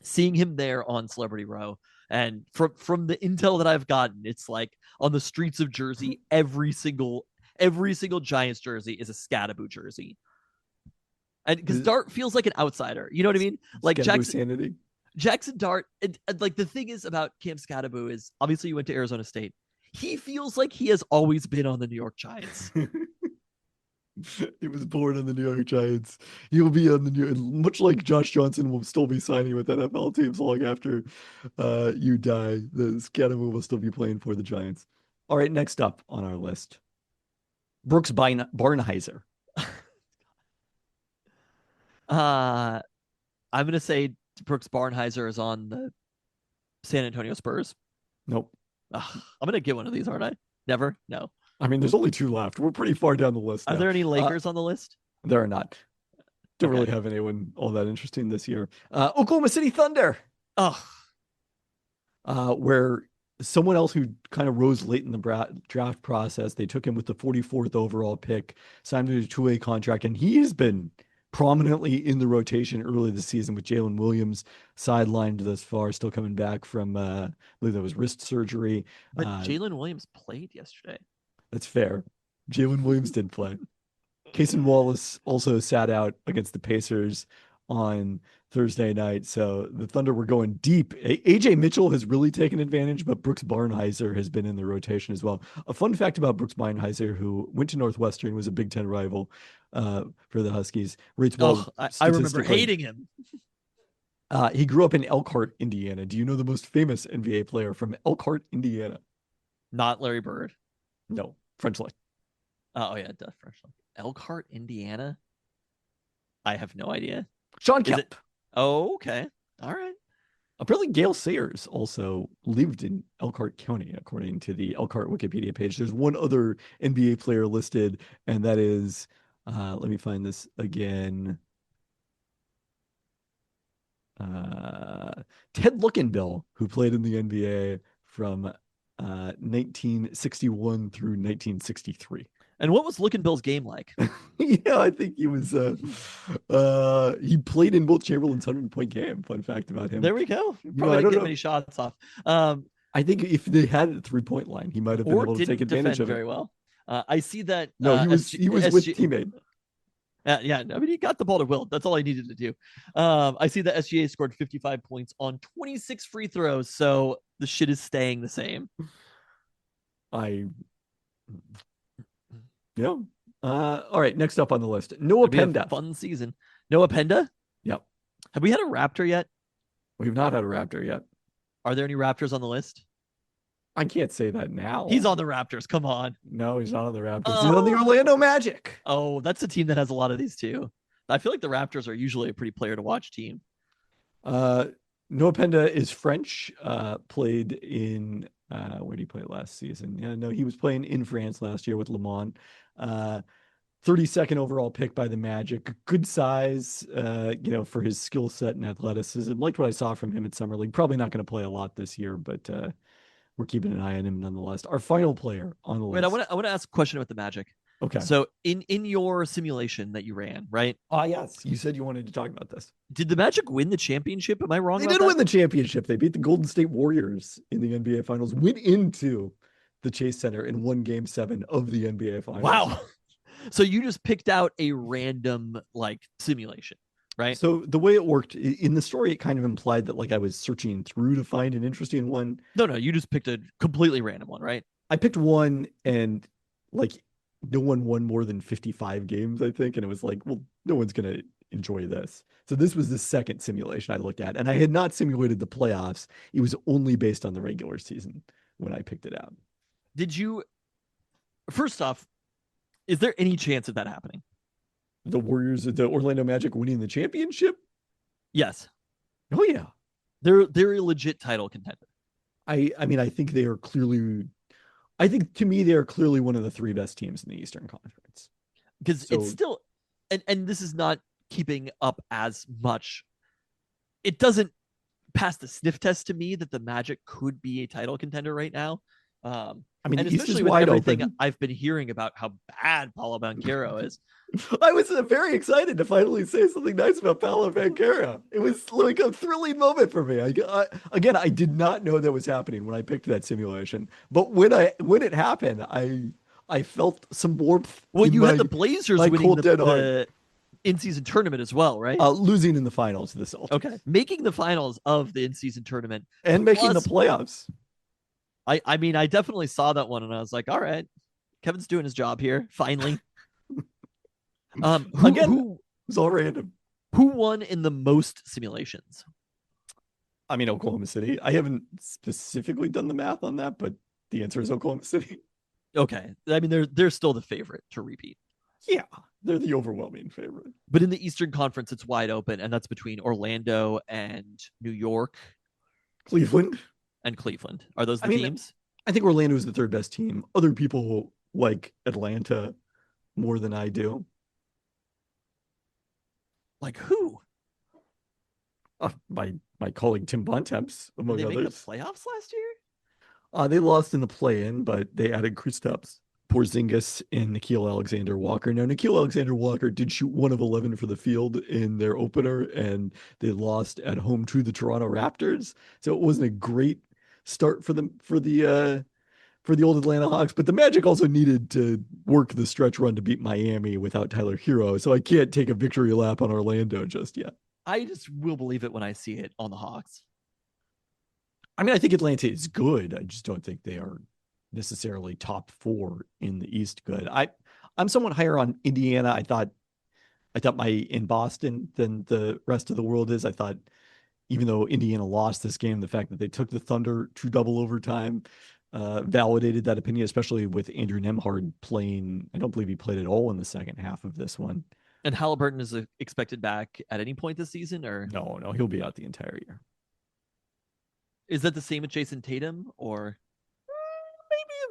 S3: Seeing him there on Celebrity Row, and from the intel that I've gotten, it's like on the streets of Jersey, every single Giants jersey is a Scattaboo jersey. And because Dart feels like an outsider, you know what I mean? Like Jackson Dart, like the thing is about Cam Scattaboo is obviously he went to Arizona State. He feels like he has always been on the New York Giants.
S2: He was born on the New York Giants. He'll be on the New, much like Josh Johnson will still be signing with NFL teams long after you die. The Scattermove will still be playing for the Giants. All right, next up on our list, Brooks Barnheiser.
S3: I'm gonna say Brooks Barnheiser is on the San Antonio Spurs.
S2: Nope.
S3: I'm gonna get one of these, aren't I? Never. No.
S2: I mean, there's only two left. We're pretty far down the list.
S3: Are there any Lakers on the list?
S2: There are not. Don't really have anyone all that interesting this year. Oklahoma City Thunder. Where someone else who kind of rose late in the draft process, they took him with the 44th overall pick, signed him to a two-way contract, and he has been prominently in the rotation early this season with Jalen Williams sidelined thus far, still coming back from, I believe that was wrist surgery.
S3: But Jalen Williams played yesterday.
S2: That's fair. Jalen Williams did play. Cason Wallace also sat out against the Pacers on Thursday night. So the Thunder were going deep. AJ Mitchell has really taken advantage, but Brooks Barnheiser has been in the rotation as well. A fun fact about Brooks Barnheiser, who went to Northwestern, was a Big Ten rival for the Huskies. Rates well.
S3: I remember hating him.
S2: He grew up in Elkhart, Indiana. Do you know the most famous NBA player from Elkhart, Indiana?
S3: Not Larry Bird.
S2: No, French Lick.
S3: Oh yeah, French Lick. Elkhart, Indiana. I have no idea.
S2: Sean Kemp.
S3: Oh, okay. All right.
S2: Apparently, Gail Sayers also lived in Elkhart County, according to the Elkhart Wikipedia page. There's one other NBA player listed, and that is, let me find this again. Ted Lookinbill, who played in the NBA from 1961 through 1963.
S3: And what was Looking Bill's game like?
S2: Yeah, I think he was he played in both Chamberlain's 100-point game. Fun fact about him.
S3: There we go.
S2: know,
S3: Probably
S2: I
S3: didn't
S2: don't
S3: get
S2: know.
S3: many shots off.
S2: I think if they had a 3-point line, he might have been
S3: Or
S2: able to take
S3: didn't
S2: advantage
S3: defend
S2: of it.
S3: very well. I see that.
S2: No, he was with teammate.
S3: Yeah, I mean, he got the ball to Will. That's all he needed to do. I see that SGA scored 55 points on 26 free throws, so the shit is staying the same.
S2: Yeah. All right, next up on the list, Noah
S3: It'll be a
S2: Penda.
S3: fun season. Noah Penda?
S2: Yep.
S3: Have we had a Raptor yet?
S2: We've not had a Raptor yet.
S3: Are there any Raptors on the list?
S2: I can't say that now.
S3: He's on the Raptors. Come on.
S2: No, he's not on the Raptors. He's on the Orlando Magic.
S3: Oh, that's a team that has a lot of these too. I feel like the Raptors are usually a pretty player to watch team.
S2: Noah Penda is French. Played in where did he play last season? Yeah, no, he was playing in France last year with Le Mans. 32nd overall pick by the Magic. Good size, for his skill set and athleticism. Liked what I saw from him at Summer League. Probably not going to play a lot this year, but we're keeping an eye on him nonetheless. Our final player on the list.
S3: Wait, I want to ask a question about the Magic.
S2: Okay.
S3: So in your simulation that you ran, right?
S2: Yes. You said you wanted to talk about this.
S3: Did the Magic win the championship? Am I wrong?
S2: They did win the championship. They beat the Golden State Warriors in the NBA Finals, went into the Chase Center and won Game 7 of the NBA Finals.
S3: Wow. So you just picked out a random simulation, right?
S2: So the way it worked in the story, it kind of implied that I was searching through to find an interesting one.
S3: No, you just picked a completely random one, right?
S2: I picked one and no one won more than 55 games, I think. And it was well, no one's going to enjoy this. So this was the second simulation I looked at, and I had not simulated the playoffs. It was only based on the regular season when I picked it out.
S3: First off, is there any chance of that happening?
S2: The Orlando Magic winning the championship?
S3: Yes.
S2: Oh yeah.
S3: They're a legit title contender.
S2: I mean, I think to me, they are clearly one of the 3 best teams in the Eastern Conference.
S3: Because it's still, and this is not keeping up as much. It doesn't pass the sniff test to me that the Magic could be a title contender right now.
S2: I mean,
S3: and
S2: the East
S3: especially
S2: is
S3: with
S2: wide
S3: everything
S2: open.
S3: I've been hearing about how bad Paolo Banchero is.
S2: I was very excited to finally say something nice about Paolo Banchero. It was like a thrilling moment for me. I did not know that was happening when I picked that simulation, but when it happened, I felt some warmth.
S3: Well, you had the Blazers winning the in-season tournament as well, right?
S2: Losing in the finals of the Celtics.
S3: Okay, making the finals of the in-season tournament
S2: and making the playoffs.
S3: I mean, I definitely saw that one, and I was like, all right, Kevin's doing his job here, finally.
S2: Again, it's all random.
S3: Who won in the most simulations?
S2: I mean, Oklahoma City. I haven't specifically done the math on that, but the answer is Oklahoma City.
S3: Okay. I mean, they're still the favorite to repeat.
S2: Yeah, they're the overwhelming favorite.
S3: But in the Eastern Conference, it's wide open, and that's between Orlando and New York.
S2: Cleveland.
S3: And Cleveland. Are those the teams?
S2: I think Orlando is the 3rd best team. Other people like Atlanta more than I do.
S3: Like who?
S2: My colleague Tim Bontemps, among others. Did
S3: they make the playoffs last year?
S2: They lost in the play-in, but they added Kristaps Porzingis and Nickeil Alexander-Walker. Now, Nickeil Alexander-Walker did shoot 1 of 11 for the field in their opener, and they lost at home to the Toronto Raptors. So it wasn't a great start for the old Atlanta Hawks, but the Magic also needed to work the stretch run to beat Miami without Tyler Hero. So I can't take a victory lap on Orlando just yet.
S3: I just will believe it when I see it on the Hawks.
S2: I mean, I think Atlanta is good. I just don't think they are necessarily top 4 in the East good. I'm somewhat higher on Indiana. I thought in Boston than the rest of the world is. I thought even though Indiana lost this game, the fact that they took the Thunder to double overtime validated that opinion, especially with Andrew Nembhard playing. I don't believe he played at all in the second half of this one.
S3: And Halliburton is expected back at any point this season, or
S2: no, he'll be out the entire year.
S3: Is that the same with Jason Tatum, or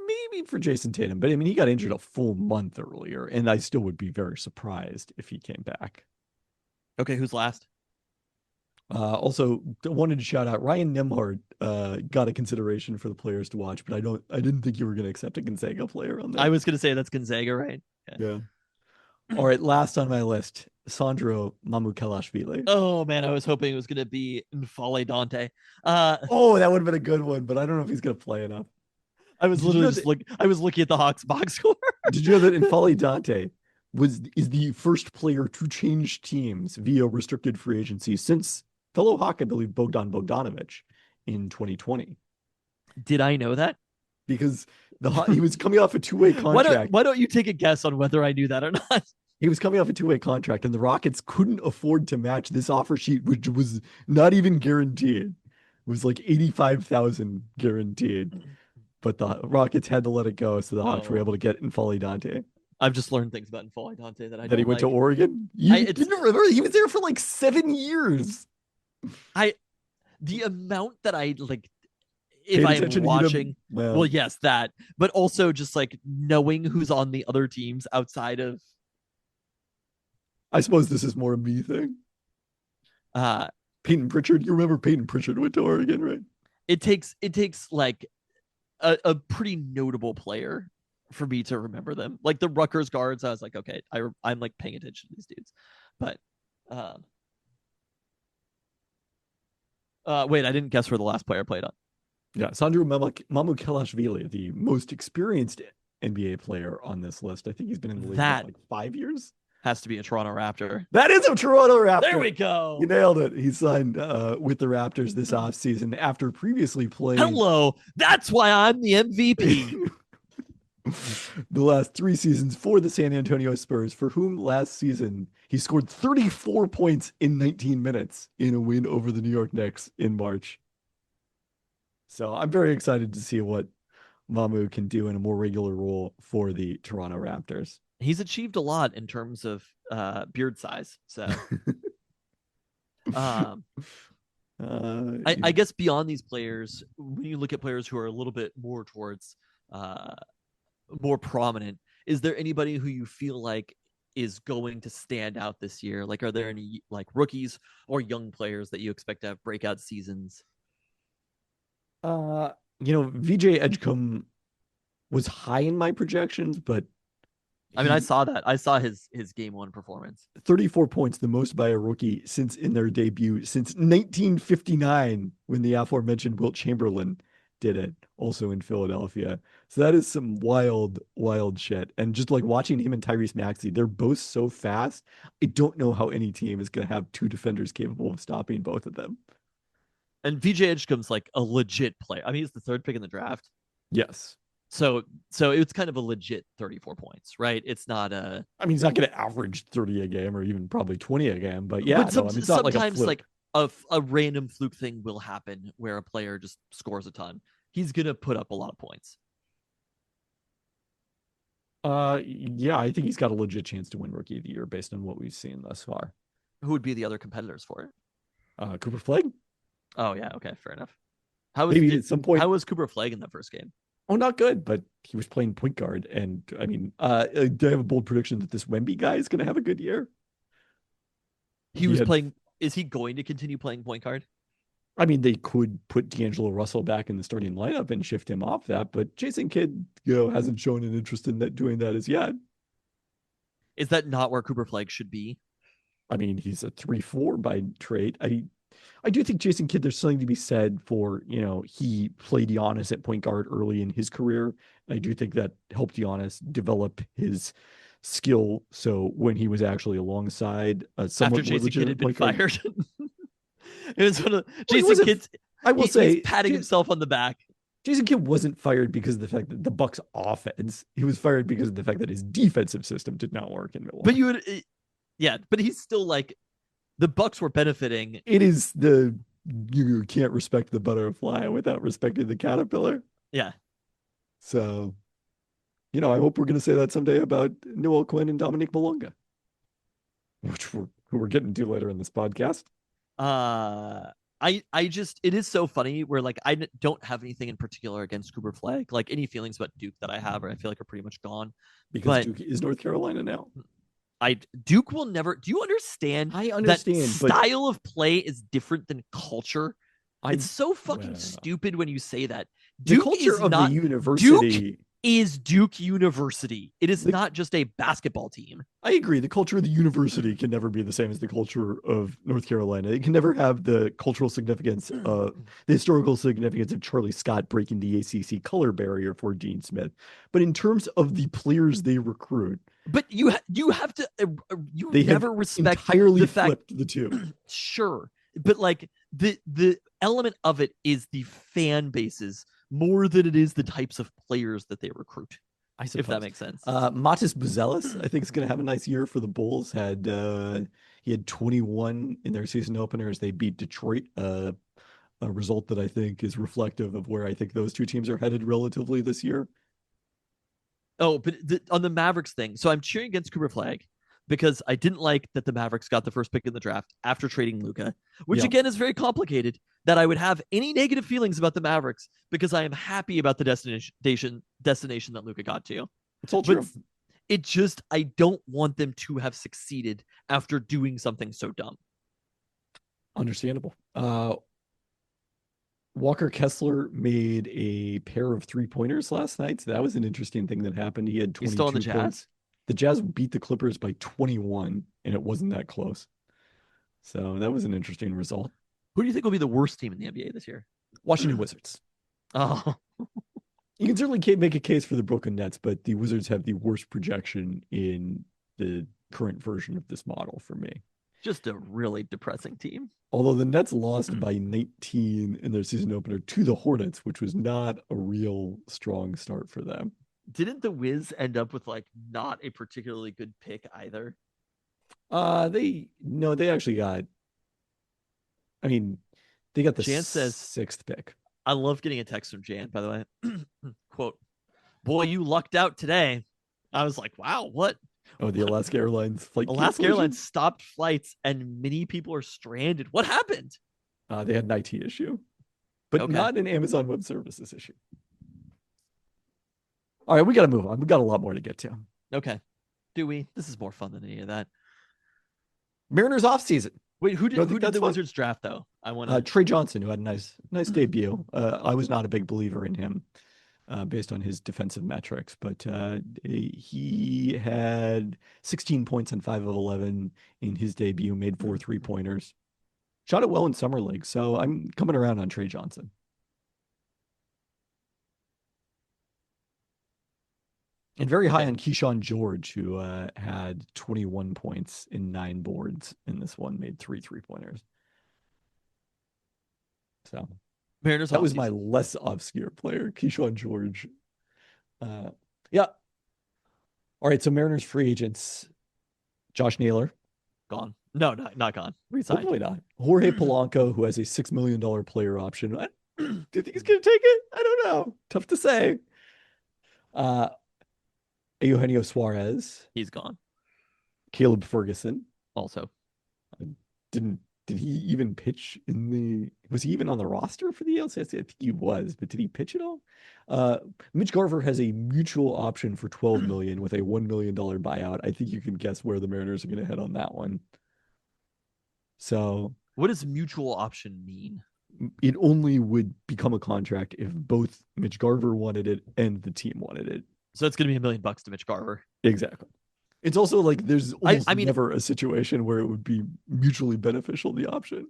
S2: maybe for Jason Tatum? But I mean, he got injured a full month earlier, and I still would be very surprised if he came back.
S3: Okay, who's last?
S2: Also, wanted to shout out Ryan Nemhard. Got a consideration for the players to watch, but I didn't think you were going to accept a Gonzaga player on
S3: I
S2: there.
S3: was gonna say that's Gonzaga, right?
S2: Yeah. All right, last on my list, Sandro Mamukelashvili.
S3: Oh man, I was hoping it was gonna be N'Faly Dante.
S2: Oh, that would have been a good one, but I don't know if he's going to play enough.
S3: I was
S2: Did you
S3: literally
S2: know
S3: just
S2: that-
S3: I was looking at the Hawks box score.
S2: Did you know that N'Faly Dante is the first player to change teams via restricted free agency since fellow Hawk, I believe, Bogdan Bogdanovic in 2020?
S3: Did I know that?
S2: Because he was coming off a two-way contract.
S3: Why don't you take a guess on whether I knew that or not?
S2: He was coming off a two-way contract, and the Rockets couldn't afford to match this offer sheet, which was not even guaranteed. It was like 85,000 guaranteed. But the Rockets had to let it go, so the Hawks were able to get N'Faly Dante.
S3: I've just learned things about N'Faly Dante that I
S2: That
S3: don't
S2: he went
S3: like.
S2: to Oregon. You didn't remember? He was there for like 7 years.
S3: The amount that I like,
S2: Paid
S3: if I'm
S2: attention to
S3: watching,
S2: him.
S3: well, yes, that, but also just like knowing who's on the other teams outside of
S2: I suppose this is more a me thing. Peyton Pritchard. You remember Peyton Pritchard went to Oregon, right?
S3: it takes like a pretty notable player for me to remember them. Like the Rutgers guards, I was like, okay, I'm like paying attention to these dudes. But wait, I didn't guess where the last player played on.
S2: Yeah, Sandro Mamukelashvili, the most experienced NBA player on this list. I think he's been in the league for like 5 years.
S3: Has to be a Toronto Raptor.
S2: That is a Toronto Raptor.
S3: There we go.
S2: You nailed it. He signed with the Raptors this offseason after previously playing.
S3: Hello. That's why I'm the MVP.
S2: The last 3 seasons for the San Antonio Spurs, for whom last season he scored 34 points in 19 minutes in a win over the New York Knicks in March. So I'm very excited to see what Mamu can do in a more regular role for the Toronto Raptors.
S3: He's achieved a lot in terms of beard size. So I guess beyond these players, when you look at players who are a little bit more towards more prominent, is there anybody who you feel like is going to stand out this year? Like, are there any like rookies or young players that you expect to have breakout seasons?
S2: VJ Edgecombe was high in my projections, but
S3: I mean, I saw that. I saw his game 1 performance.
S2: 34 points, the most by a rookie since in their debut since 1959, when the aforementioned Wilt Chamberlain did it, also in Philadelphia. So that is some wild, wild shit. And just like watching him and Tyrese Maxey, they're both so fast. I don't know how any team is going to have 2 defenders capable of stopping both of them.
S3: And VJ Edgecombe's like a legit player. I mean, he's the 3rd pick in the draft.
S2: Yes.
S3: So it's kind of a legit 34 points, right? It's not a.
S2: I mean, he's not going to average 30 a game or even probably 20 a game, but yeah,
S3: But
S2: it's not
S3: sometimes
S2: like
S3: a random fluke thing will happen where a player just scores a ton. He's gonna put up a lot of points.
S2: Yeah, I think he's got a legit chance to win Rookie of the Year based on what we've seen thus far.
S3: Who would be the other competitors for it?
S2: Cooper Flagg.
S3: Oh yeah, okay, fair enough.
S2: Maybe at some point.
S3: How was Cooper Flagg in that first game?
S2: Oh, not good, but he was playing point guard. And I mean, do I have a bold prediction that this Wemby guy is going to have a good year?
S3: He was playing. Is he going to continue playing point guard?
S2: I mean, they could put D'Angelo Russell back in the starting lineup and shift him off that, but Jason Kidd, hasn't shown an interest in doing that as yet.
S3: Is that not where Cooper Flagg should be?
S2: I mean, he's a 3-4 by trade. I do think Jason Kidd, there's something to be said for, he played Giannis at point guard early in his career. I do think that helped Giannis develop his skill. So when he was actually alongside
S3: after Jason Kidd had been fired, it was one of Jason Kidd's.
S2: I will say,
S3: he's patting himself on the back.
S2: Jason Kidd wasn't fired because of the fact that the Bucks' offense. He was fired because of the fact that his defensive system did not work in Milwaukee.
S3: But he's still like. The Bucks were benefiting.
S2: It is you can't respect the butterfly without respecting the caterpillar.
S3: Yeah.
S2: So, I hope we're going to say that someday about Noel Quinn and Dominique Malonga, who we're getting to later in this podcast.
S3: It is so funny where like I don't have anything in particular against Cooper Flagg. Like any feelings about Duke that I have, or I feel like are pretty much gone.
S2: Because Duke is North Carolina now.
S3: Duke will never. Do you understand
S2: I
S3: that
S2: understand, but
S3: style of play is different than culture?
S2: I
S3: It's so fucking
S2: well,
S3: stupid when you say that.
S2: the
S3: Duke
S2: culture
S3: is
S2: of the
S3: not Duke
S2: university.
S3: is Duke University. It is
S2: The,
S3: not just a basketball team.
S2: I agree. The culture of the university can never be the same as the culture of North Carolina. It can never have the cultural significance, the historical significance of Charlie Scott breaking the ACC color barrier for Dean Smith. But in terms of the players they recruit,
S3: But you have to you
S2: they have
S3: never respect
S2: entirely
S3: the fact.
S2: flipped the two.
S3: Sure, but like the element of it is the fan bases more than it is the types of players that they recruit.
S2: I
S3: If
S2: suppose.
S3: that makes sense.
S2: Matis Buzelis, I think, is going to have a nice year for the Bulls. He had 21 in their season openers. They beat Detroit, a result that I think is reflective of where I think those two teams are headed relatively this year.
S3: Oh, but on the Mavericks thing, so I'm cheering against Cooper Flag because I didn't like that the Mavericks got the first pick in the draft after trading Luka, which
S2: Yeah.
S3: again is very complicated. That I would have any negative feelings about the Mavericks because I am happy about the destination that Luka got to.
S2: It's all
S3: But
S2: true.
S3: it just, I don't want them to have succeeded after doing something so dumb.
S2: Understandable. Walker Kessler made a pair of 3-pointers last night. So that was an interesting thing that happened. He had
S3: He's still on
S2: 22
S3: the Jazz?
S2: points. The Jazz beat the Clippers by 21, and it wasn't that close. So that was an interesting result.
S3: Who do you think will be the worst team in the NBA this year?
S2: Washington Wizards.
S3: Oh,
S2: You can certainly make a case for the Brooklyn Nets, but the Wizards have the worst projection in the current version of this model for me.
S3: just a really depressing team.
S2: Although the Nets lost by 19 in their season opener to the Hornets, which was not a real strong start for them.
S3: Didn't the Wiz end up with like not a particularly good pick either?
S2: They actually got, I mean, they got the
S3: Jan says,
S2: sixth pick.
S3: I love getting a text from Jan, by the way. Quote, boy, you lucked out today. I was like, wow, what?
S2: Oh, the Alaska Airlines flight
S3: Alaska
S2: cancellation?
S3: Airlines stopped flights and many people are stranded. What happened?
S2: They had an IT issue, but
S3: Okay.
S2: not an Amazon Web Services issue. All right, we got to move on. We got a lot more to get to.
S3: Okay. Do we? This is more fun than any of that.
S2: Mariners off season.
S3: Wait, who
S2: Don't
S3: did
S2: think
S3: the
S2: that's fun?
S3: Wizards draft though? I want to.
S2: Trey Johnson, who had a nice debut. I was not a big believer in him based on his defensive metrics, but he had 16 points on 5 of 11 in his debut, made 4 3-pointers. Shot it well in summer league, so I'm coming around on Trey Johnson. And very high on Keyshawn George, who had 21 points in 9 boards in this one, made 3 3-pointers. So
S3: Mariners
S2: that was
S3: offseason.
S2: my less obscure player, Keyshawn George. Yeah. All right, so Mariners free agents. Josh Naylor.
S3: Gone. No, not gone. Resigned.
S2: Hopefully not. Jorge Polanco, who has a $6 million player option. Do you think he's going to take it? I don't know. Tough to say. Eugenio Suarez.
S3: He's gone.
S2: Caleb Ferguson.
S3: Also.
S2: Did he even pitch was he even on the roster for the LCS? I think he was, but did he pitch at all? Mitch Garver has a mutual option for $12 million with a $1 million buyout. I think you can guess where the Mariners are going to head on that one. So
S3: what does mutual option mean?
S2: It only would become a contract if both Mitch Garver wanted it and the team wanted it.
S3: So it's going to be $1 million to Mitch Garver.
S2: Exactly. It's also like there's almost never a situation where it would be mutually beneficial, the option.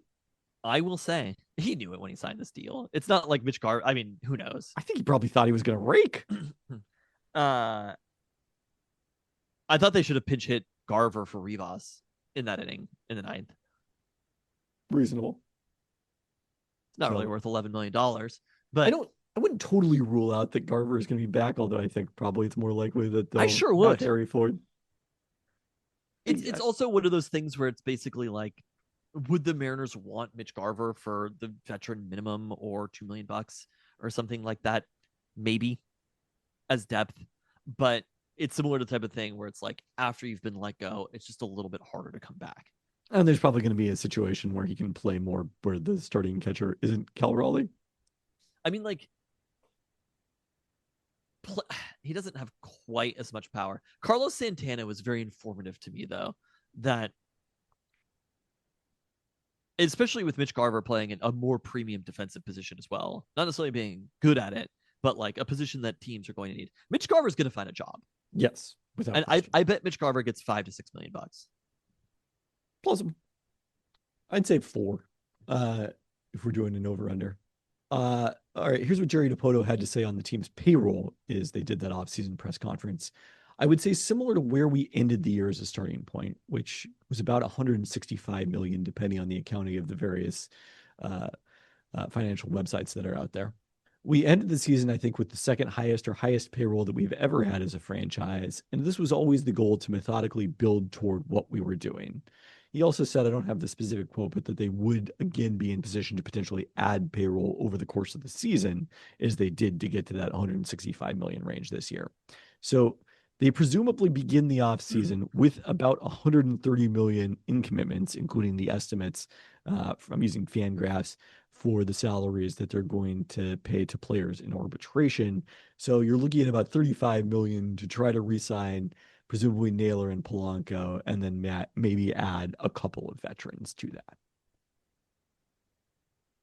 S3: I will say he knew it when he signed this deal. It's not like Mitch Garver. I mean, who knows?
S2: I think he probably thought he was going to rake.
S3: I thought they should have pinch hit Garver for Rivas in that inning in the 9th.
S2: Reasonable.
S3: It's not really worth $11 million, but
S2: I wouldn't totally rule out that Garver is going to be back, although I think probably it's more likely that
S3: I sure would.
S2: Harry Ford.
S3: It's also one of those things where it's basically like, would the Mariners want Mitch Garver for the veteran minimum or $2 million or something like that? Maybe as depth, but it's similar to the type of thing where it's like after you've been let go, it's just a little bit harder to come back.
S2: And there's probably going to be a situation where he can play more where the starting catcher isn't Cal Raleigh.
S3: I mean, like, he doesn't have quite as much power. Carlos Santana was very informative to me, though, that especially with Mitch Garver playing in a more premium defensive position as well, not necessarily being good at it, but like a position that teams are going to need. Mitch Garver is going to find a job.
S2: Yes, without
S3: And
S2: question.
S3: I bet Mitch Garver gets $5 to $6 million.
S2: Plausible. I'd say 4, if we're doing an over-under. All right, here's what Jerry Dipoto had to say on the team's payroll is they did that off-season press conference. I would say similar to where we ended the year as a starting point, which was about 165 million, depending on the accounting of the various financial websites that are out there. We ended the season, I think, with the second highest or highest payroll that we've ever had as a franchise. And this was always the goal to methodically build toward what we were doing. He also said, I don't have the specific quote, but that they would again be in position to potentially add payroll over the course of the season as they did to get to that 165 million range this year. So they presumably begin the offseason with about 130 million in commitments, including the estimates from using Fangraphs for the salaries that they're going to pay to players in arbitration. So you're looking at about 35 million to try to re-sign presumably Naylor and Polanco, and then Matt maybe add a couple of veterans to that.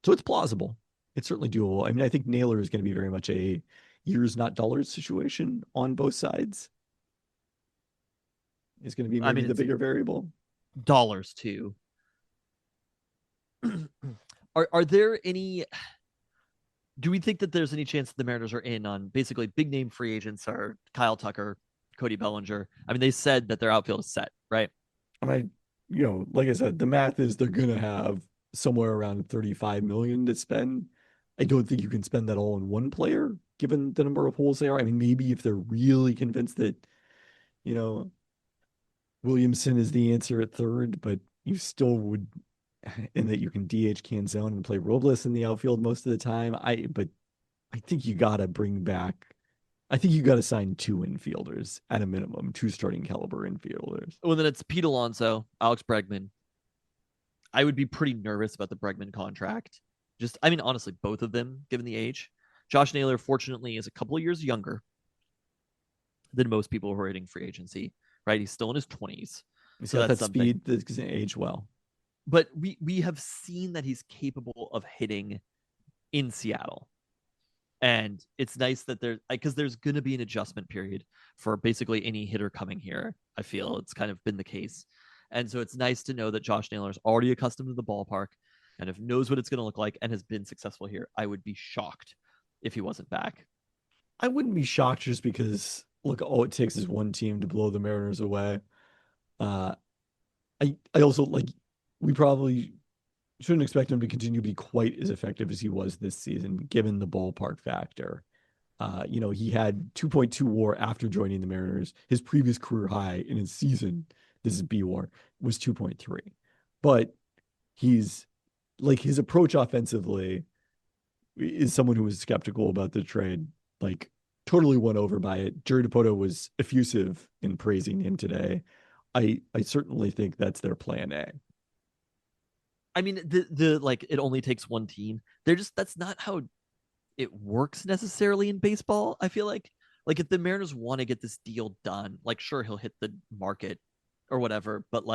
S2: So it's plausible. It's certainly doable. I mean, I think Naylor is going to be very much a years, not dollars situation on both sides. It's going to be maybe the bigger variable.
S3: Dollars too. Are there any? Do we think that there's any chance that the Mariners are in on basically big name free agents are Kyle Tucker, Cody Bellinger? I mean, they said that their outfield is set, right?
S2: I mean, like I said, the math is they're going to have somewhere around 35 million to spend. I don't think you can spend that all in one player, given the number of holes they are. I mean, maybe if they're really convinced that, Williamson is the answer at third, but you still would, and that you can DH Canzone and play Robles in the outfield most of the time. But I think you got to bring back. I think you got to sign 2 infielders at a minimum, 2 starting caliber infielders.
S3: Well, then it's Pete Alonso, Alex Bregman. I would be pretty nervous about the Bregman contract. Honestly, both of them, given the age. Josh Naylor, fortunately, is a couple of years younger than most people who are hitting free agency, right? He's still in his 20s.
S2: He's got that speed that's going to age well.
S3: But we have seen that he's capable of hitting in Seattle. And it's nice that because there's going to be an adjustment period for basically any hitter coming here. I feel it's kind of been the case. And so it's nice to know that Josh Naylor is already accustomed to the ballpark and knows what it's going to look like and has been successful here. I would be shocked if he wasn't back.
S2: I wouldn't be shocked just because, look, all it takes is one team to blow the Mariners away. I also, we probably shouldn't expect him to continue to be quite as effective as he was this season, given the ballpark factor. He had 2.2 WAR after joining the Mariners. His previous career high in his season, this is B WAR, was 2.3. But he's his approach offensively is someone who was skeptical about the trade, totally won over by it. Jerry Dipoto was effusive in praising him today. I certainly think that's their plan A.
S3: I mean, it only takes one team. That's not how it works necessarily in baseball. I feel like if the Mariners want to get this deal done, sure, he'll hit the market or whatever, but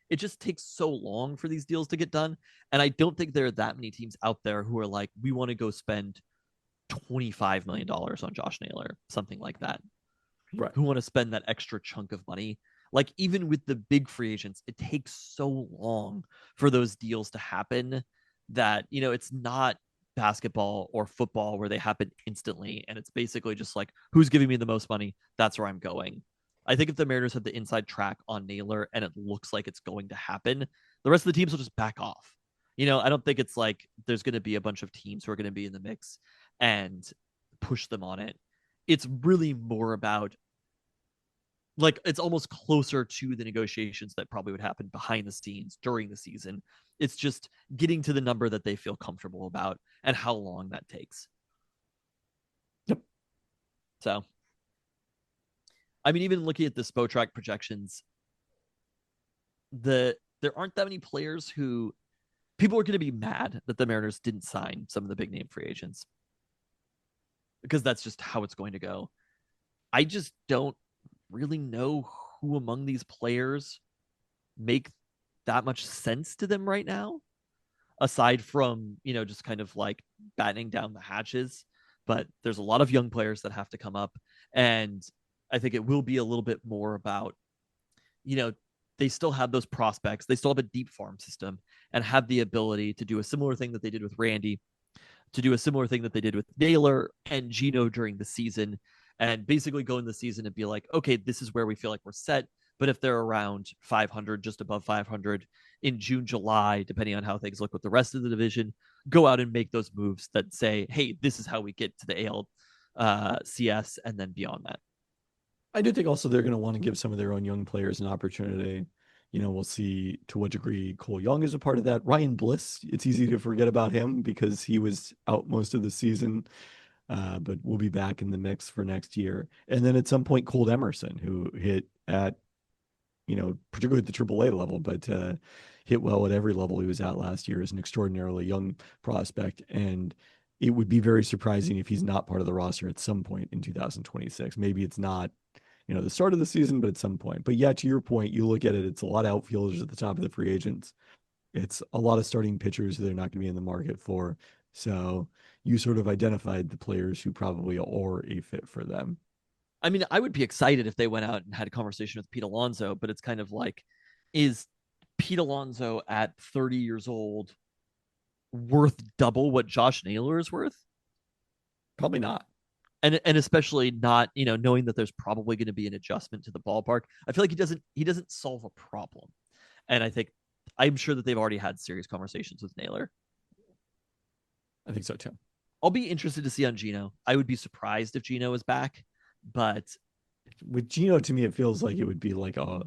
S3: it just takes so long for these deals to get done. And I don't think there are that many teams out there who are we want to go spend $25 million on Josh Naylor, something like that.
S2: Right.
S3: Who want to spend that extra chunk of money. Even with the big free agents, it takes so long for those deals to happen that, it's not basketball or football where they happen instantly. And it's basically just who's giving me the most money? That's where I'm going. I think if the Mariners have the inside track on Naylor and it looks like it's going to happen, the rest of the teams will just back off. I don't think it's there's going to be a bunch of teams who are going to be in the mix and push them on it. It's really more about it's almost closer to the negotiations that probably would happen behind the scenes during the season. It's just getting to the number that they feel comfortable about and how long that takes.
S2: Yep.
S3: So, even looking at the Spotrac projections, there aren't that many players who people are going to be mad that the Mariners didn't sign some of the big name free agents. because that's just how it's going to go. I just don't really know who among these players make that much sense to them right now, aside from, just kind of like battening down the hatches. But there's a lot of young players that have to come up. And I think it will be a little bit more about, they still have those prospects. They still have a deep farm system and have the ability to do a similar thing that they did with Randy, to do a similar thing that they did with Naylor and Gino during the season, and basically go in the season and be like, okay, this is where we feel like we're set. But if they're around 500, just above 500 in June, July, depending on how things look with the rest of the division, go out and make those moves that say, hey, this is how we get to the AL CS and then beyond that.
S2: I do think also they're going to want to give some of their own young players an opportunity. We'll see to what degree Cole Young is a part of that. Ryan Bliss, it's easy to forget about him because he was out most of the season, but we'll be back in the mix for next year. And then at some point, Cole Emerson, who hit at, particularly at the AAA level, but hit well at every level he was at last year, is an extraordinarily young prospect. And it would be very surprising if he's not part of the roster at some point in 2026. Maybe it's not the start of the season, but at some point. But yeah, to your point, you look at it, it's a lot of outfielders at the top of the free agents. It's a lot of starting pitchers they're not going to be in the market for. So you sort of identified the players who probably are a fit for them.
S3: I mean, I would be excited if they went out and had a conversation with Pete Alonso, but it's kind of like, is Pete Alonso at 30 years old worth double what Josh Naylor is worth?
S2: Probably not.
S3: And especially not, knowing that there's probably going to be an adjustment to the ballpark. I feel like he doesn't solve a problem. And I'm sure that they've already had serious conversations with Naylor.
S2: I think so too.
S3: I'll be interested to see on Gino. I would be surprised if Gino is back, but
S2: with Gino, to me, it feels like it would be like a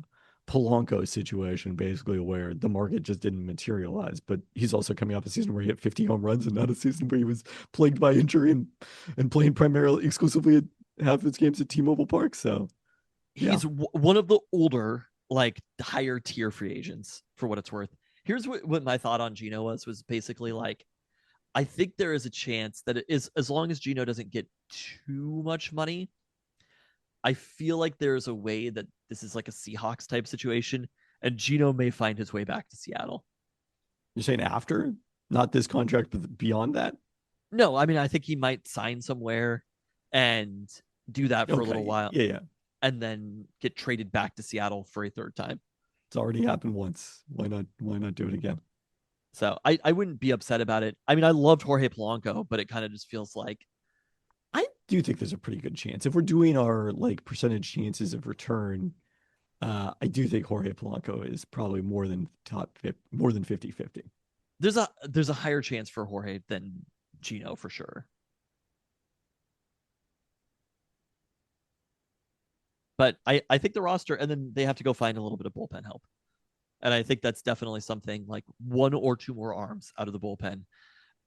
S2: Polanco situation, basically, where the market just didn't materialize. But he's also coming off a season where he hit 50 home runs and not a season where he was plagued by injury and playing primarily exclusively at half of his games at T-Mobile Park. So
S3: he's one of the older, like higher tier free agents for what it's worth. Here's what my thought on Gino was basically like, I think there is a chance that it is, as long as Gino doesn't get too much money, I feel like there's a way that this is like a Seahawks type situation, and Gino may find his way back to Seattle.
S2: You're saying after, not this contract, but beyond that?
S3: No, I mean, I think he might sign somewhere and do that for a little while.
S2: Yeah.
S3: And then get traded back to Seattle for a third time.
S2: It's already happened once. Why not do it again?
S3: So I wouldn't be upset about it. I mean, I loved Jorge Polanco, but it kind of just feels like,
S2: I do think there's a pretty good chance. If we're doing our like percentage chances of return, I do think Jorge Polanco is probably more than 50-50.
S3: There's a higher chance for Jorge than Gino for sure. But I think the roster, and then they have to go find a little bit of bullpen help. And I think that's definitely something like one or two more arms out of the bullpen,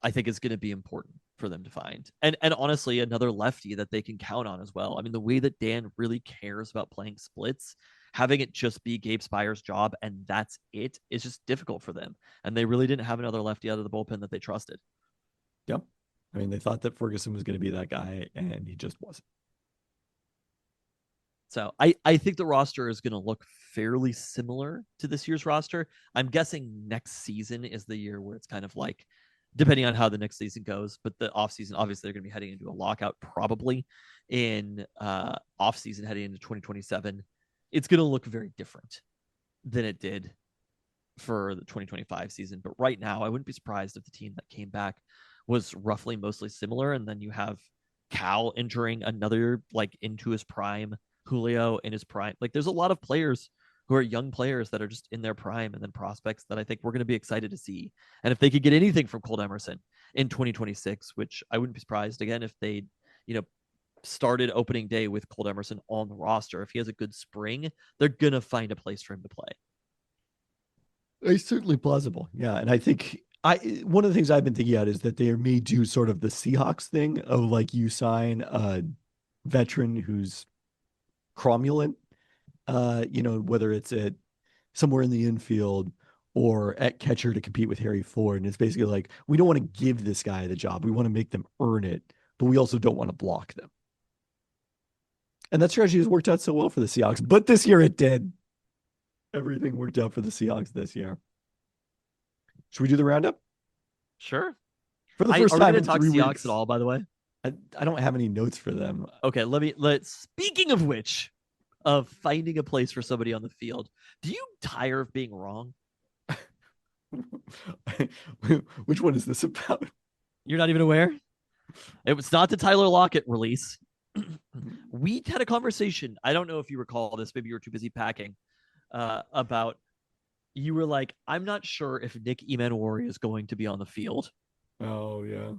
S3: I think is going to be important for them to find. And honestly, another lefty that they can count on as well. I mean, the way that Dan really cares about playing splits, having it just be Gabe Spire's job and that's it is just difficult for them. And they really didn't have another lefty out of the bullpen that they trusted.
S2: Yep. I mean, they thought that Ferguson was going to be that guy, and he just wasn't.
S3: So I think the roster is going to look fairly similar to this year's roster. I'm guessing next season is the year where it's kind of like, depending on how the next season goes, but the offseason, obviously they're going to be heading into a lockout probably in offseason heading into 2027. It's going to look very different than it did for the 2025 season. But right now, I wouldn't be surprised if the team that came back was roughly mostly similar. And then you have Cal entering another, like into his prime, Julio in his prime. Like there's a lot of players who are young players that are just in their prime, and then prospects that I think we're going to be excited to see. And if they could get anything from Cole Emerson in 2026, which I wouldn't be surprised again if they, started opening day with Cole Emerson on the roster. If he has a good spring, they're going to find a place for him to play.
S2: It's certainly plausible. Yeah. And I think one of the things I've been thinking about is that they may do sort of the Seahawks thing of like you sign a veteran who's cromulent, whether it's at somewhere in the infield or at catcher to compete with Harry Ford. And it's basically like, we don't want to give this guy the job. We want to make them earn it but we also don't want to block them. And that strategy has worked out so well for the Seahawks, but this year it did. Everything worked out for the Seahawks this year. Should we do the roundup?
S3: Sure.
S2: For the first
S3: are we
S2: time
S3: going
S2: in
S3: to talk
S2: 3
S3: Seahawks
S2: weeks.
S3: at all, by the way?
S2: I don't have any notes for them.
S3: Okay, let's speaking of which, of finding a place for somebody on the field, do you tire of being wrong?
S2: Which one is this about?
S3: You're not even aware? It was not the Tyler Lockett release. We had a conversation. I don't know if you recall this. Maybe you were too busy packing. About you were like, I'm not sure if Nick Emmanwori is going to be on the field.
S2: Oh yeah.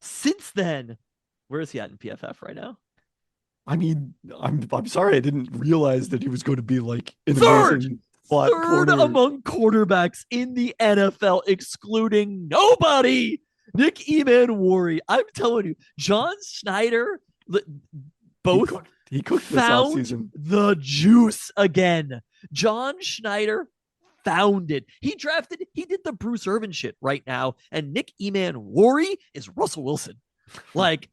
S3: Since then, where is he at in PFF right now?
S2: I mean, I'm sorry I didn't realize that he was going to be like an
S3: Third!
S2: amazing slot
S3: Third
S2: corner.
S3: among quarterbacks in the NFL, excluding nobody. Nick Emmanwori. I'm telling you, John Schneider, both
S2: he cooked this
S3: found
S2: offseason.
S3: the juice again. John Schneider found it. He did the Bruce Irvin shit right now, and Nick Emmanwori is Russell Wilson. Like,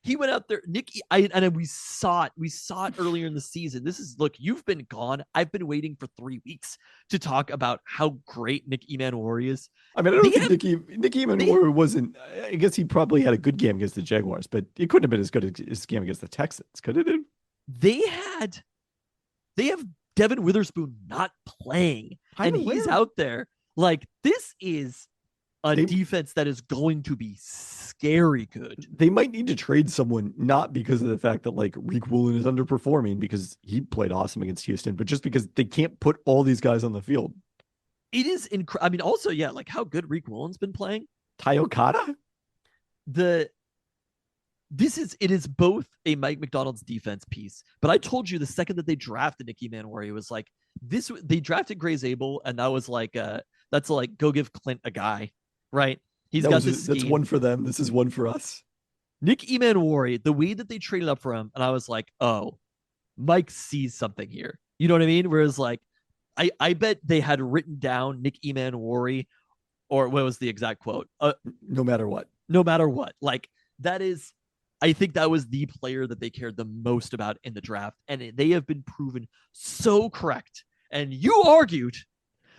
S3: he went out there, we saw it earlier in the season. Look, you've been gone. I've been waiting for 3 weeks to talk about how great Nick Emmanwori is.
S2: I mean, I don't think Nick Emmanwori wasn't. I guess he probably had a good game against the Jaguars, but it couldn't have been as good as his game against the Texans, could it?
S3: They have Devin Witherspoon not playing, and he's out there. Like, this is a defense that is going to be scary good.
S2: They might need to trade someone, not because of the fact that like Reek Woolen is underperforming because he played awesome against Houston, but just because they can't put all these guys on the field.
S3: It is incredible. I mean, also, yeah, like how good Reek Woolen's been playing.
S2: Ty Okada?
S3: It is both a Mike McDonald's defense piece, but I told you the second that they drafted Nick Emmanwori, it was like this. They drafted Gray Zabel, and that was like that's like go give Clint a guy, right? That's
S2: one for them. This is one for us.
S3: Nick Emmanwori, the way that they traded up for him, and I was like, oh, Mike sees something here. You know what I mean? Whereas like, I bet they had written down Nick Emmanwori, or what was the exact quote?
S2: No matter what.
S3: No matter what. Like, that is, I think that was the player that they cared the most about in the draft, and they have been proven so correct. And you argued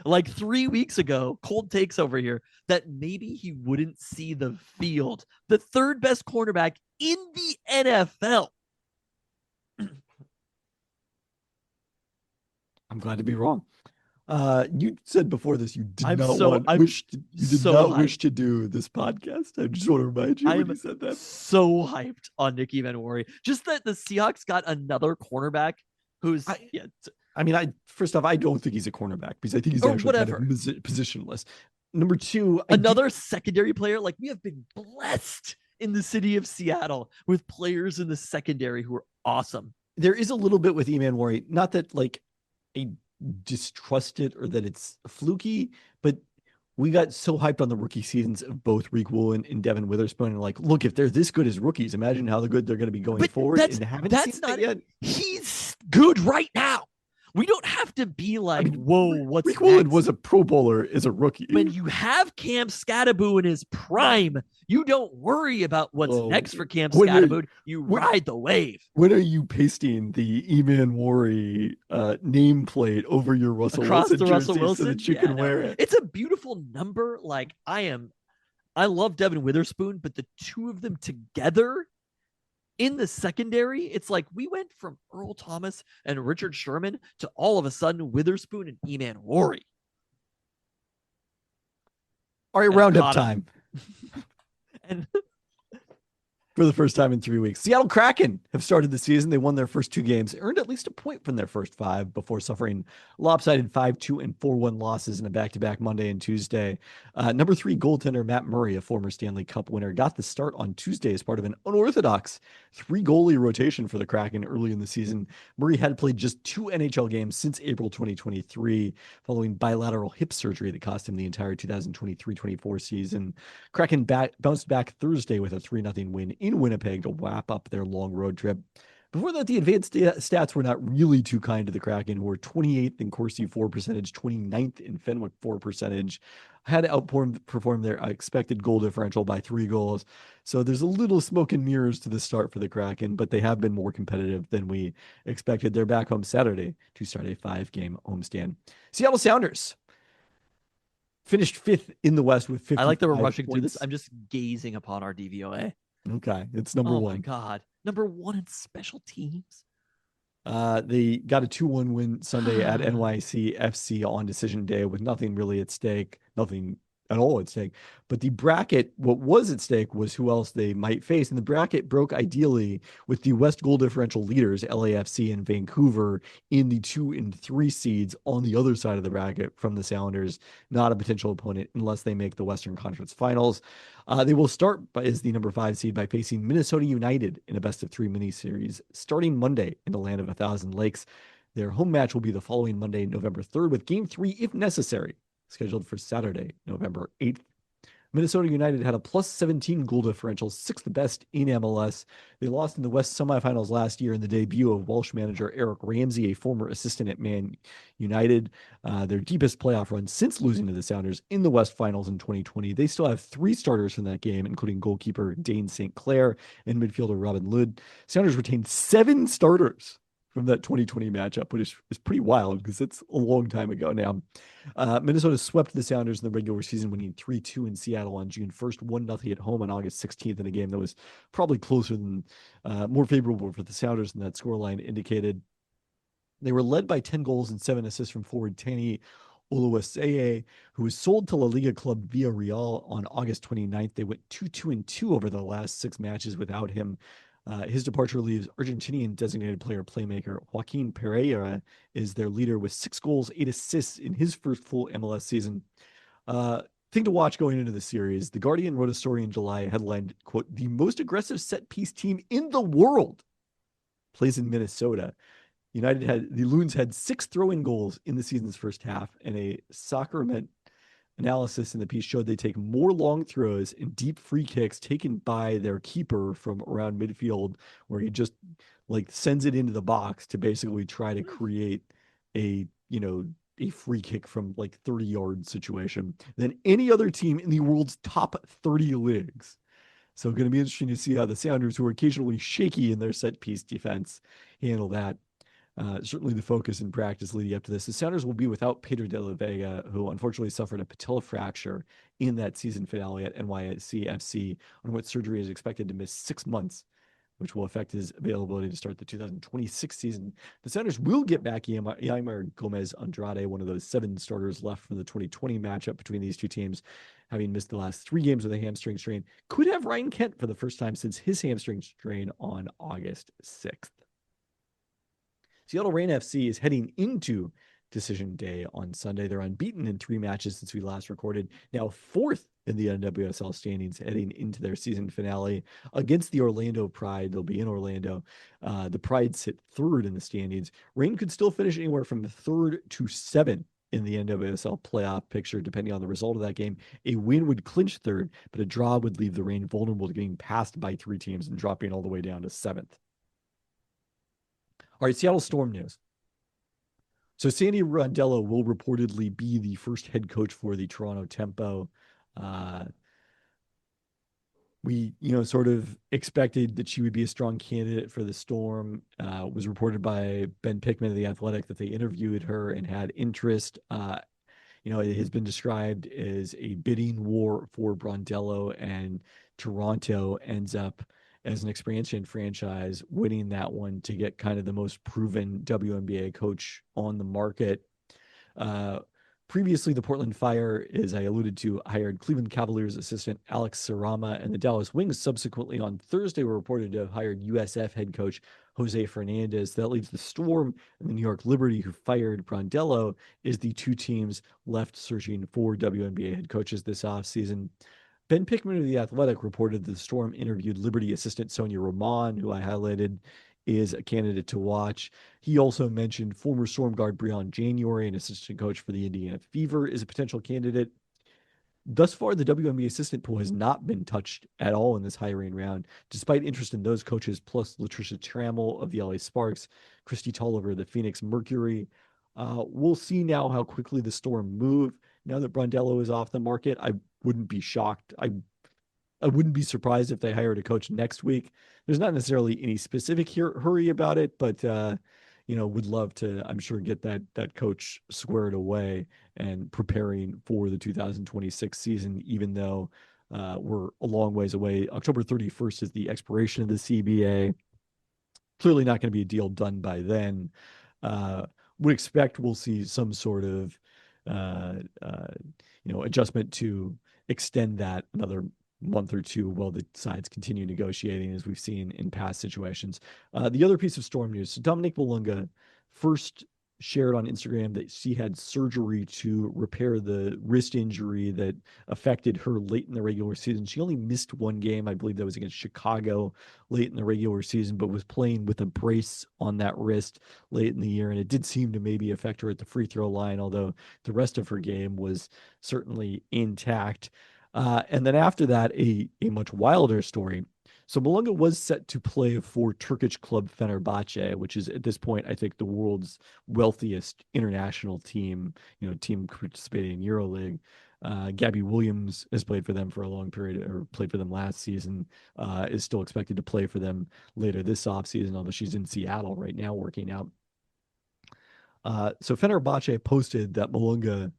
S3: like 3 weeks ago, cold takes over here, that maybe he wouldn't see the field. The third best cornerback in the NFL.
S2: I'm glad to be wrong. You said before this you did not wish to do this podcast. I just want to remind you when you said that.
S3: So hyped on Nick Emmanwori. Just that the Seahawks got another cornerback who's
S2: first off, I don't think he's a cornerback because I think he's actually kind of positionless. Number two,
S3: another secondary player. Like, we have been blessed in the city of Seattle with players in the secondary who are awesome.
S2: There is a little bit with Emmanwori, not that like I distrust it or that it's fluky, but we got so hyped on the rookie seasons of both Reek Woolen and Devin Witherspoon, and like, look, if they're this good as rookies, imagine how good they're going to be going forward.
S3: He's good right now. We don't have to be like, whoa, what's
S2: Reek Woolen was a Pro Bowler as a rookie.
S3: When you have Cam Scatterbo in his prime, you don't worry about what's next for Cam Scatterbo. You ride the wave.
S2: When are you pasting the Emmanwori nameplate over your Russell Wilson jersey so that you can wear it?
S3: It's a beautiful number. Like, I love Devin Witherspoon, but the two of them together in the secondary, it's like we went from Earl Thomas and Richard Sherman to all of a sudden Witherspoon and Emmanwori.
S2: All right, roundup time.
S3: And
S2: for the first time in 3 weeks, Seattle Kraken have started the season. They won their first 2 games, earned at least a point from their first 5 before suffering lopsided 5-2 and 4-1 losses in a back-to-back Monday and Tuesday. Number 3 goaltender Matt Murray, a former Stanley Cup winner, got the start on Tuesday as part of an unorthodox 3-goalie rotation for the Kraken early in the season. Murray had played just 2 NHL games since April 2023, following bilateral hip surgery that cost him the entire 2023-24 season. Kraken bounced back Thursday with a 3-0 win in Winnipeg to wrap up their long road trip. Before that, the advanced stats were not really too kind to the Kraken. We're 28th in Corsi for percentage, 29th in Fenwick for percentage. Had outperformed their expected goal differential by 3 goals. So there's a little smoke and mirrors to the start for the Kraken, but they have been more competitive than we expected. They're back home Saturday to start a 5-game homestand. Seattle Sounders finished 5th in the West with 55
S3: I like that we're rushing through this.
S2: points.
S3: I'm just gazing upon our DVOA.
S2: Okay, it's number 1.
S3: Oh my God. Number 1 in special teams.
S2: They got a 2-1 win Sunday at NYC FC on decision day with nothing really at stake, nothing at all at stake. But the bracket, what was at stake was who else they might face. And the bracket broke ideally with the West goal differential leaders, LAFC and Vancouver, in the 2 and 3 seeds on the other side of the bracket from the Sounders, not a potential opponent unless they make the Western Conference Finals. They will start as the number 5 seed by facing Minnesota United in a best-of-3 mini-series starting Monday in the land of 1,000 lakes. Their home match will be the following Monday, November 3rd, with Game 3, if necessary, scheduled for Saturday, November 8th. Minnesota United had a plus 17 goal differential, 6th best in MLS. They lost in the West semifinals last year in the debut of Welsh manager Eric Ramsey, a former assistant at Man United. Their deepest playoff run since losing to the Sounders in the West finals in 2020. They still have 3 starters from that game, including goalkeeper Dane St. Clair and midfielder Robin Lod. Sounders retained 7 starters from that 2020 matchup, which is pretty wild because it's a long time ago now. Minnesota swept the Sounders in the regular season, winning 3-2 in Seattle on June 1st, 1-0 at home on August 16th in a game that was probably closer than, more favorable for the Sounders than that scoreline indicated. They were led by 10 goals and 7 assists from forward Tani Oluwaseye, who was sold to La Liga club Villarreal on August 29th. They went 2-2 over the last 6 matches without him. His departure leaves Argentinian designated player playmaker Joaquin Pereira is their leader with 6 goals, 8 assists in his first full MLS season. Thing to watch going into the series. The Guardian wrote a story in July headlined, quote, "The most aggressive set piece team in the world plays in Minnesota." The Loons had 6 throw-in goals in the season's first half, and a Sacrament analysis in the piece showed they take more long throws and deep free kicks taken by their keeper from around midfield, where he just like sends it into the box to basically try to create a free kick from like 30-yard situation than any other team in the world's top 30 leagues. So going to be interesting to see how the Sounders, who are occasionally shaky in their set piece defense, handle that. Certainly the focus in practice leading up to this. The Sounders will be without Pedro de la Vega, who unfortunately suffered a patella fracture in that season finale at NYC FC, on which surgery is expected to miss 6 months, which will affect his availability to start the 2026 season. The Sounders will get back Yaimer Gomez Andrade, one of those 7 starters left from the 2020 matchup between these two teams, having missed the last 3 games with a hamstring strain. Could have Ryan Kent for the first time since his hamstring strain on August 6th. Seattle Reign FC is heading into decision day on Sunday. They're unbeaten in 3 matches since we last recorded. Now 4th in the NWSL standings heading into their season finale against the Orlando Pride. They'll be in Orlando. The Pride sit 3rd in the standings. Reign could still finish anywhere from 3rd to 7th in the NWSL playoff picture, depending on the result of that game. A win would clinch 3rd, but a draw would leave the Reign vulnerable to getting passed by 3 teams and dropping all the way down to 7th. All right, Seattle Storm news. So Sandy Rondello will reportedly be the first head coach for the Toronto Tempo. We, sort of expected that she would be a strong candidate for the Storm. It was reported by Ben Pickman of The Athletic that they interviewed her and had interest. It has been described as a bidding war for Brondello, and Toronto ends up as an expansion franchise winning that one to get kind of the most proven WNBA coach on the market. Previously, the Portland Fire, as I alluded to, hired Cleveland Cavaliers assistant Alex Sarama, and the Dallas Wings subsequently on Thursday were reported to have hired USF head coach Jose Fernandez. That leaves the Storm and the New York Liberty, who fired Brondello, is the 2 teams left searching for WNBA head coaches this offseason. Ben Pickman of The Athletic reported that the Storm interviewed Liberty assistant Sonia Roman, who I highlighted is a candidate to watch. He also mentioned former Storm guard Breon January, an assistant coach for the Indiana Fever, is a potential candidate. thus far, the WNBA assistant pool has not been touched at all in this hiring round, despite interest in those coaches, plus Latricia Trammell of the LA Sparks, Christy Tolliver of the Phoenix Mercury. We'll see now how quickly the Storm move. Now that Brondello is off the market, I wouldn't be shocked. I wouldn't be surprised if they hired a coach next week. There's not necessarily any specific hurry about it, but would love to, I'm sure, get that coach squared away and preparing for the 2026 season, even though we're a long ways away. October 31st is the expiration of the CBA. Clearly not going to be a deal done by then. Would expect we'll see some sort of adjustment to extend that another month or two while the sides continue negotiating, as we've seen in past situations. The other piece of Storm news: so Dominique Malunga first shared on Instagram that she had surgery to repair the wrist injury that affected her late in the regular season. She only missed one game, I believe that was against Chicago late in the regular season, but was playing with a brace on that wrist late in the year, and it did seem to maybe affect her at the free throw line, although the rest of her game was certainly intact. And then after that, a much wilder story. So Malunga was set to play for Turkish club Fenerbahce, which is at this point, I think, the world's wealthiest international team, team participating in EuroLeague. Gabby Williams has played for them for a long period, or played for them last season, is still expected to play for them later this offseason, although she's in Seattle right now working out. So Fenerbahce posted that Malunga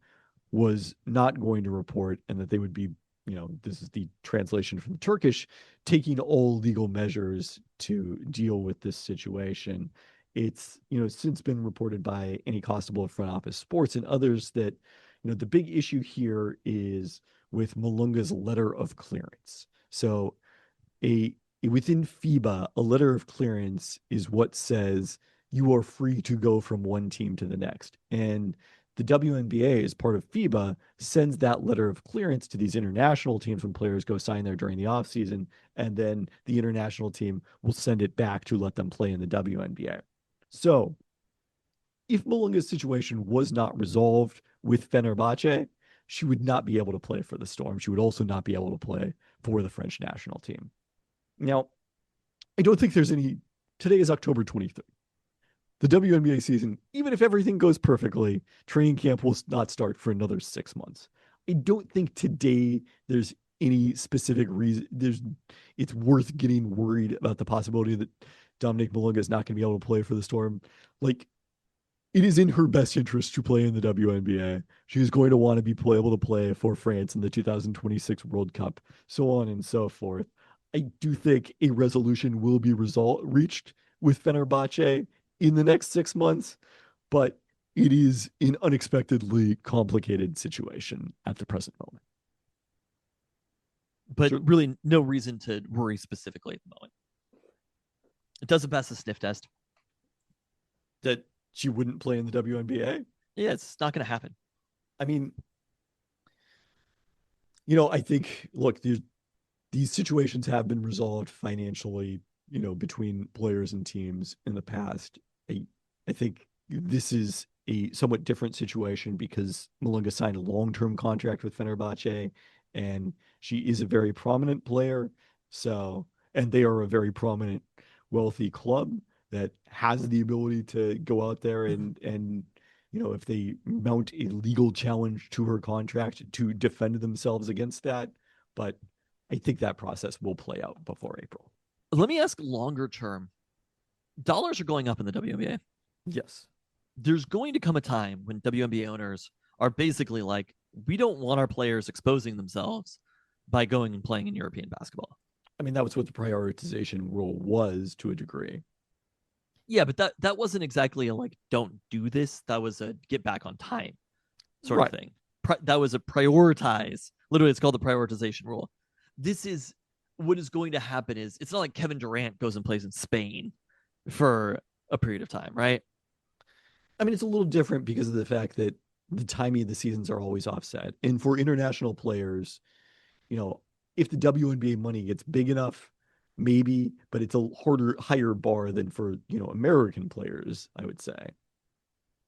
S2: was not going to report and that they would be, this is the translation from the Turkish, taking all legal measures to deal with this situation. It's, since been reported by Annie Costable of Front Office Sports and others that, the big issue here is with Malunga's letter of clearance. So within FIBA, a letter of clearance is what says you are free to go from one team to the next. And the WNBA, as part of FIBA, sends that letter of clearance to these international teams when players go sign there during the offseason, and then the international team will send it back to let them play in the WNBA. So if Malunga's situation was not resolved with Fenerbahce, she would not be able to play for the Storm. She would also not be able to play for the French national team. Now, I don't think there's any... Today is October 23rd. The WNBA season, even if everything goes perfectly, training camp will not start for another 6 months. I don't think today there's any specific reason. It's worth getting worried about the possibility that Dominique Malunga is not going to be able to play for the Storm. Like, it is in her best interest to play in the WNBA. She is going to want to be able to play for France in the 2026 World Cup, so on and so forth. I do think a resolution will be reached with Fenerbahce in the next 6 months, but it is an unexpectedly complicated situation at the present moment.
S3: But really no reason to worry specifically at the moment. It doesn't pass the sniff test.
S2: That she wouldn't play in the WNBA?
S3: Yeah, it's not going to happen.
S2: I mean, I think, look, these situations have been resolved financially, between players and teams in the past. I think this is a somewhat different situation because Malunga signed a long-term contract with Fenerbahce, and she is a very prominent player. So, and they are a very prominent, wealthy club that has the ability to go out there and if they mount a legal challenge to her contract, to defend themselves against that. But I think that process will play out before April.
S3: Let me ask longer term. Dollars are going up in the WNBA.
S2: Yes.
S3: There's going to come a time when WNBA owners are basically like, we don't want our players exposing themselves by going and playing in European basketball.
S2: I mean, that was what the prioritization rule was to a degree.
S3: Yeah, but that wasn't exactly a like, don't do this. That was a get back on time sort of thing. That was a prioritize. Literally, it's called the prioritization rule. This is what is going to happen is it's not like Kevin Durant goes and plays in Spain for a period of time, right?
S2: I mean, it's a little different because of the fact that the timing of the seasons are always offset. And for international players, if the WNBA money gets big enough, maybe, but it's a higher bar than for, American players, I would say.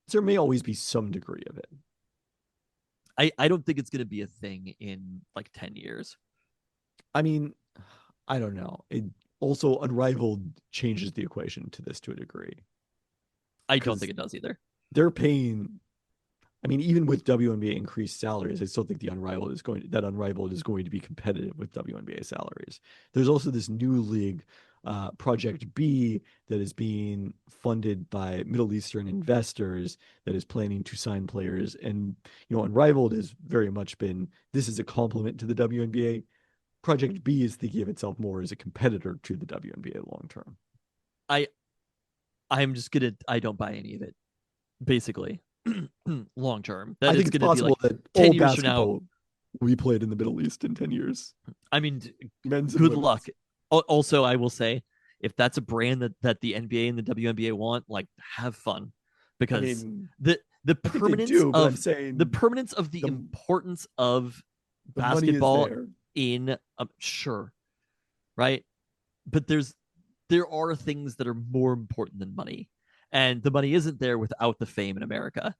S2: So there may always be some degree of it.
S3: I don't think it's going to be a thing in like 10 years.
S2: I mean, I don't know. It also Unrivaled changes the equation to this to a degree.
S3: I don't think it does either.
S2: They're paying. I mean, even with WNBA increased salaries, I still think Unrivaled is going to be competitive with WNBA salaries. There's also this new league, Project B, that is being funded by Middle Eastern investors that is planning to sign players. And Unrivaled has very much been this is a complement to the WNBA. Project B is thinking of itself more as a competitor to the WNBA long term.
S3: I don't buy any of it, basically. Long term.
S2: I think it's possible that
S3: 10
S2: all
S3: years from now
S2: basketball will be played in the Middle East in 10 years.
S3: I mean,
S2: Men's and
S3: good
S2: women's.
S3: luck. Also, I will say, if that's a brand that the NBA and the WNBA want, like, have fun, because the permanence of the importance of basketball in sure, right? But there are things that are more important than money, and the money isn't there without the fame in America.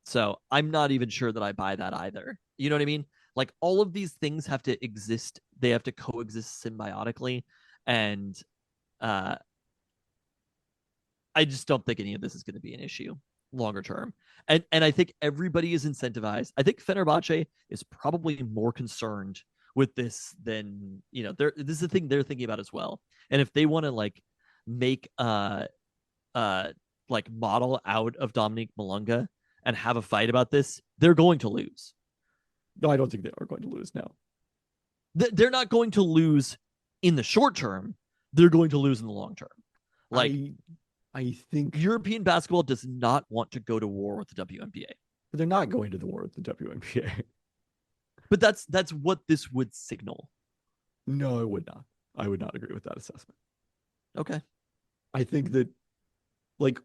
S3: So I'm not even sure that I buy that either. You know what I mean? Like, all of these things have to exist. They have to coexist symbiotically. And I just don't think any of this is going to be an issue longer term. And I think everybody is incentivized. I think Fenerbahce is probably more concerned with this than, this is the thing they're thinking about as well. And if they want to like make like model out of Dominique Malunga and have a fight about this, they're going to lose.
S2: No, I don't think they are going to lose now.
S3: They're not going to lose in the short term. They're going to lose in the long term. Like,
S2: I think
S3: European basketball does not want to go to war with the WNBA.
S2: But they're not going to the war with the WNBA.
S3: But that's what this would signal.
S2: No, it would not. I would not agree with that assessment.
S3: Okay.
S2: I think that, like,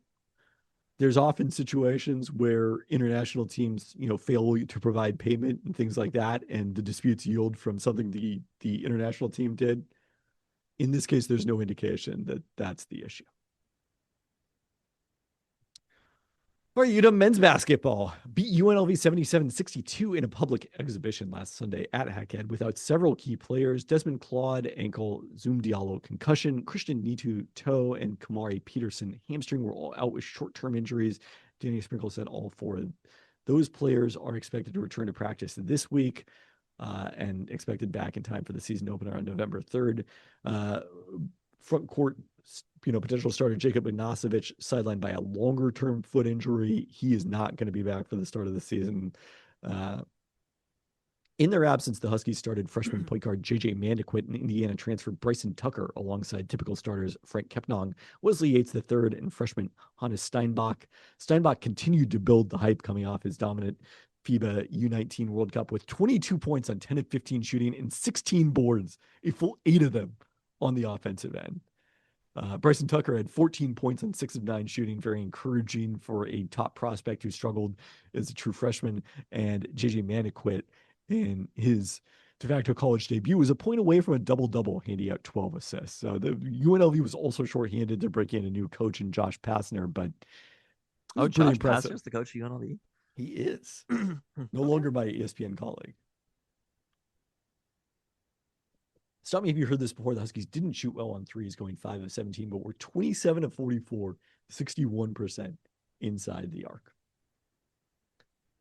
S2: there's often situations where international teams, fail to provide payment and things like that, and the disputes yield from something the international team did. In this case, there's no indication that that's the issue. All right, UW men's basketball beat UNLV 77-62 in a public exhibition last Sunday at Hackhead without several key players: Desmond Claude, ankle; Zoom Diallo, concussion; Christian Nitu, toe; and Kamari Peterson, hamstring, were all out with short-term injuries. Danny Sprinkle said all four of those players are expected to return to practice this week and expected back in time for the season opener on November 3rd. Front court, potential starter Jacob Ignacevic sidelined by a longer-term foot injury. He is not going to be back for the start of the season. In their absence, the Huskies started freshman point guard J.J. Mandequit and Indiana transfer Bryson Tucker alongside typical starters Frank Kepnong, Wesley Yates III, and freshman Hannes Steinbach. Steinbach continued to build the hype coming off his dominant FIBA U19 World Cup with 22 points on 10 of 15 shooting and 16 boards, a full 8 of them on the offensive end. Bryson Tucker had 14 points on 6 of 9 shooting, very encouraging for a top prospect who struggled as a true freshman. And J.J. Mandequit, in his de facto college debut, was a point away from a double-double, handing out 12 assists. So the UNLV was also shorthanded. They're breaking in a new coach in Josh Pastner, but
S3: Josh Pastner's the coach of UNLV?
S2: He is. No longer my ESPN colleague. Stop me if you heard this before. The Huskies didn't shoot well on threes, going 5 of 17, but were 27 of 44, 61% inside the arc.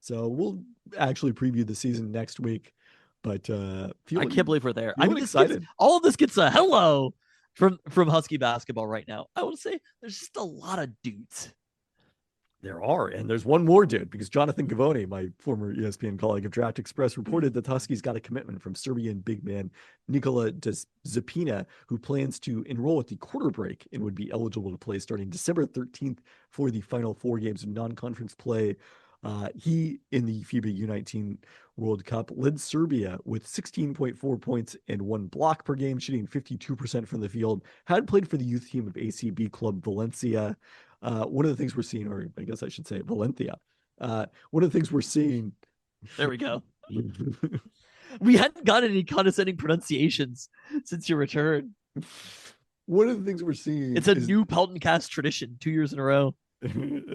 S2: So we'll actually preview the season next week. But I
S3: can't believe we're there.
S2: I'm excited.
S3: All of this gets a hello from Husky basketball right now. I would say there's just a lot of dudes.
S2: There are, and there's one more dude, because Jonathan Gavoni, my former ESPN colleague of Draft Express, reported that the Huskies got a commitment from Serbian big man Nikola Zapina, who plans to enroll at the quarter break and would be eligible to play starting December 13th for the final 4 games of non-conference play. He, in the FIBA U19 World Cup, led Serbia with 16.4 points and 1 block per game, shooting 52% from the field, had played for the youth team of ACB club Valencia. One of the things we're seeing, or I guess I should say Valencia, one of the things we're seeing.
S3: There we go. We hadn't gotten any condescending pronunciations since your return.
S2: One of the things we're seeing.
S3: It's a new Peltoncast tradition, 2 years in a row.
S2: I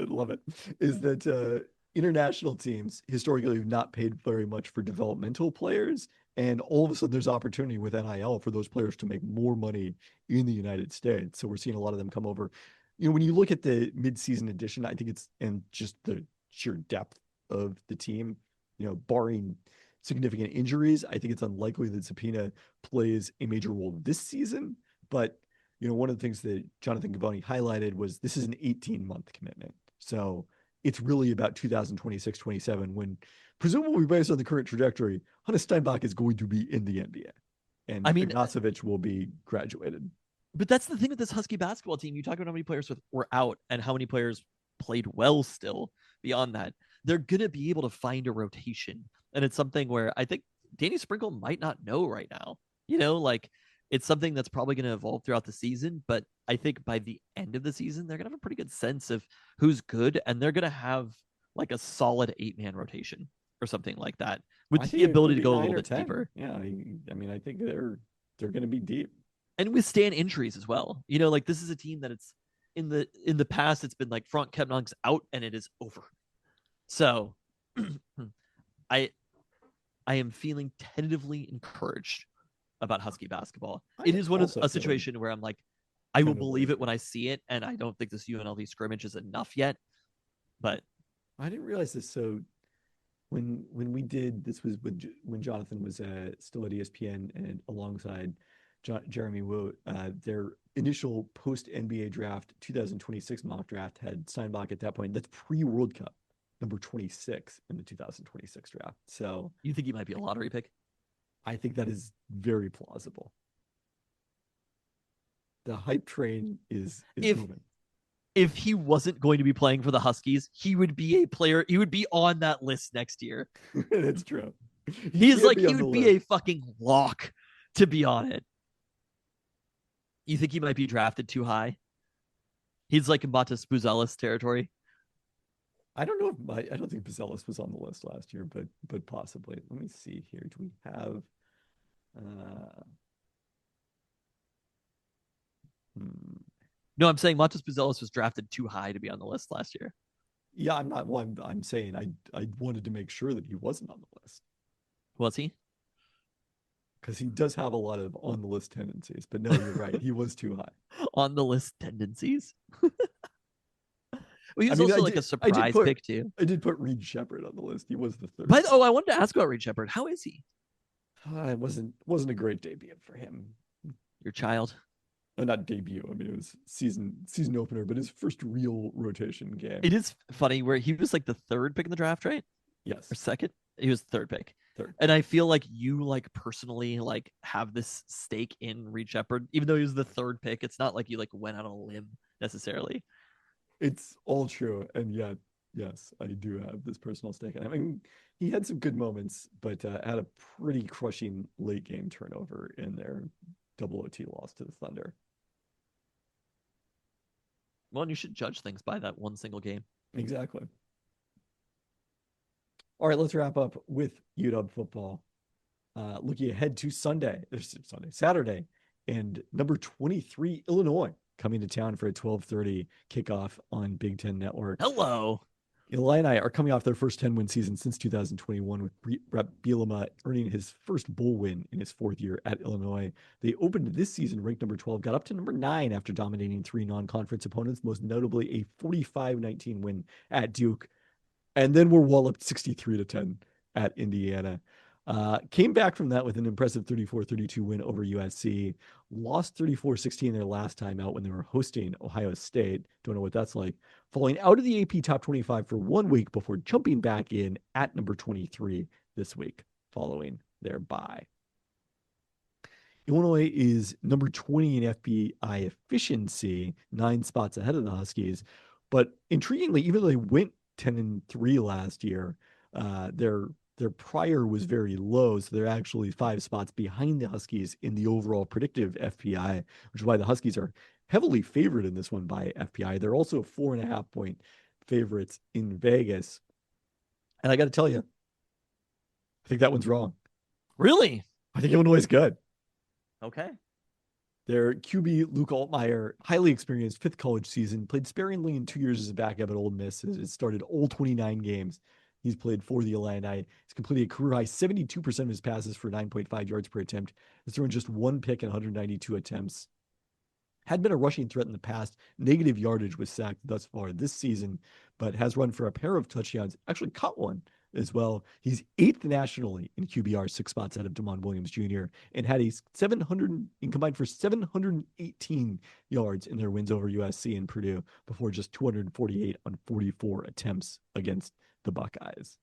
S2: love it. Is that international teams historically have not paid very much for developmental players. And all of a sudden, there's opportunity with NIL for those players to make more money in the United States. So we're seeing a lot of them come over. When you look at the midseason edition, I think it's, and just the sheer depth of the team, barring significant injuries, I think it's unlikely that Subpoena plays a major role this season. But, one of the things that Jonathan Givony highlighted was this is an 18-month commitment. So it's really about 2026, 27, when presumably based on the current trajectory, Hannes Steinbach is going to be in the NBA. And Ignacevic will be graduated.
S3: But that's the thing with this Husky basketball team. You talk about how many players were out and how many players played well still beyond that. They're going to be able to find a rotation. And it's something where I think Danny Sprinkle might not know right now. It's something that's probably going to evolve throughout the season. But I think by the end of the season, they're going to have a pretty good sense of who's good. And they're going to have like a solid 8-man rotation or something like that with the ability to go a little bit deeper.
S2: Yeah. I think they're going to be deep.
S3: And withstand injuries as well. This is a team that it's in the past, it's been like Frank Kepnong's out and it is over. So I am feeling tentatively encouraged about Husky basketball. It is a situation where I'm like, I will believe it when I see it, and I don't think this UNLV scrimmage is enough yet. But
S2: I didn't realize this. So when we did this was when Jonathan was still at ESPN and alongside Jeremy Wu, their initial post NBA draft 2026 mock draft had Steinbach at that point. That's pre-World Cup, number 26 in the 2026 draft. So
S3: you think he might be a lottery pick?
S2: I think that is very plausible. The hype train is moving.
S3: If he wasn't going to be playing for the Huskies, he would be a player. He would be on that list next year.
S2: That's true.
S3: He would be a fucking lock to be on it. You think he might be drafted too high? He's like in Matas Buzelis territory.
S2: I don't know if I don't think Buzelis was on the list last year, but possibly. Let me see here. Do we have?
S3: No, I'm saying Matas Buzelis was drafted too high to be on the list last year.
S2: Yeah, I'm not. Well, I'm saying I wanted to make sure that he wasn't on the list.
S3: Was he?
S2: Because he does have a lot of on the list tendencies. But no, you're right. He was too high.
S3: On the list tendencies. Well, he was also a surprise pick too.
S2: I did put Reed Shepherd on the list. He was the third.
S3: I wanted to ask about Reed Shepherd. How is he?
S2: It wasn't a great debut for him.
S3: Your child?
S2: Not debut. I mean, it was season opener, but his first real rotation game.
S3: It is funny where he was like the third pick in the draft, right?
S2: Yes.
S3: Or second? He was third pick.
S2: Third.
S3: And I feel like you personally have this stake in Reed Shepherd, even though he was the third pick. It's not like you went on a limb necessarily.
S2: It's all true, and yet, yes, I do have this personal stake in him. I mean, he had some good moments, but had a pretty crushing late game turnover in their double OT loss to the Thunder.
S3: Well, and you should judge things by that one single game.
S2: Exactly. All right, let's wrap up with UW football. Looking ahead to Saturday, and number 23 Illinois coming to town for a 12:30 kickoff on Big Ten Network.
S3: Hello.
S2: Illini are coming off their first 10-win season since 2021, with Brett Bielema earning his first bowl win in his fourth year at Illinois. They opened this season ranked number 12, got up to number 9 after dominating 3 non-conference opponents, most notably a 45-19 win at Duke, and then were walloped 63-10 at Indiana. Came back from that with an impressive 34-32 win over USC. Lost 34-16 their last time out when they were hosting Ohio State. Don't know what that's like. Falling out of the AP Top 25 for 1 week before jumping back in at number 23 this week following their bye. Illinois is number 20 in FBI efficiency, 9 spots ahead of the Huskies. But intriguingly, even though they went 10-3 last year, their prior was very low, so they're actually 5 spots behind the Huskies in the overall predictive FPI, which is why the Huskies are heavily favored in this one by FPI. They're also 4.5 point favorites in Vegas. And I got to tell you, I think that one's wrong.
S3: Really?
S2: I think Illinois is good.
S3: Okay.
S2: Their QB, Luke Altmaier, highly experienced, fifth college season, played sparingly in 2 years as a backup at Ole Miss. Has started all 29 games he's played for the Illini. He's completed a career high 72% of his passes for 9.5 yards per attempt. Has thrown just one pick in 192 attempts. Had been a rushing threat in the past. Negative yardage with sacked thus far this season, but has run for a pair of touchdowns. Actually caught one as well. He's eighth nationally in QBR, 6 spots out of Damon Williams Jr., and had a 700 in combined for 718 yards in their wins over USC and Purdue before just 248 on 44 attempts against the Buckeyes.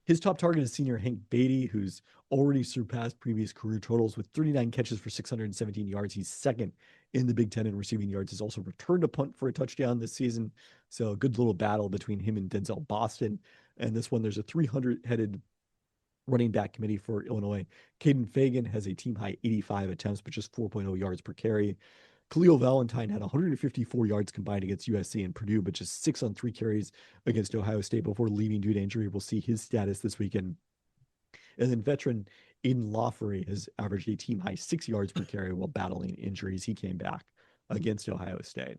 S2: His top target is senior Hank Beatty, who's already surpassed previous career totals with 39 catches for 617 yards. He's second in the Big Ten in receiving yards. He's also returned a punt for a touchdown this season. So a good little battle between him and Denzel Boston. And this one, there's a 300-headed running back committee for Illinois. Caden Fagan has a team-high 85 attempts, but just 4.0 yards per carry. Khalil Valentine had 154 yards combined against USC and Purdue, but just 6 on 3 carries against Ohio State before leaving due to injury. We'll see his status this weekend. And then veteran Aiden Lawfrey has averaged a team-high 6 yards per carry while battling injuries. He came back against Ohio State.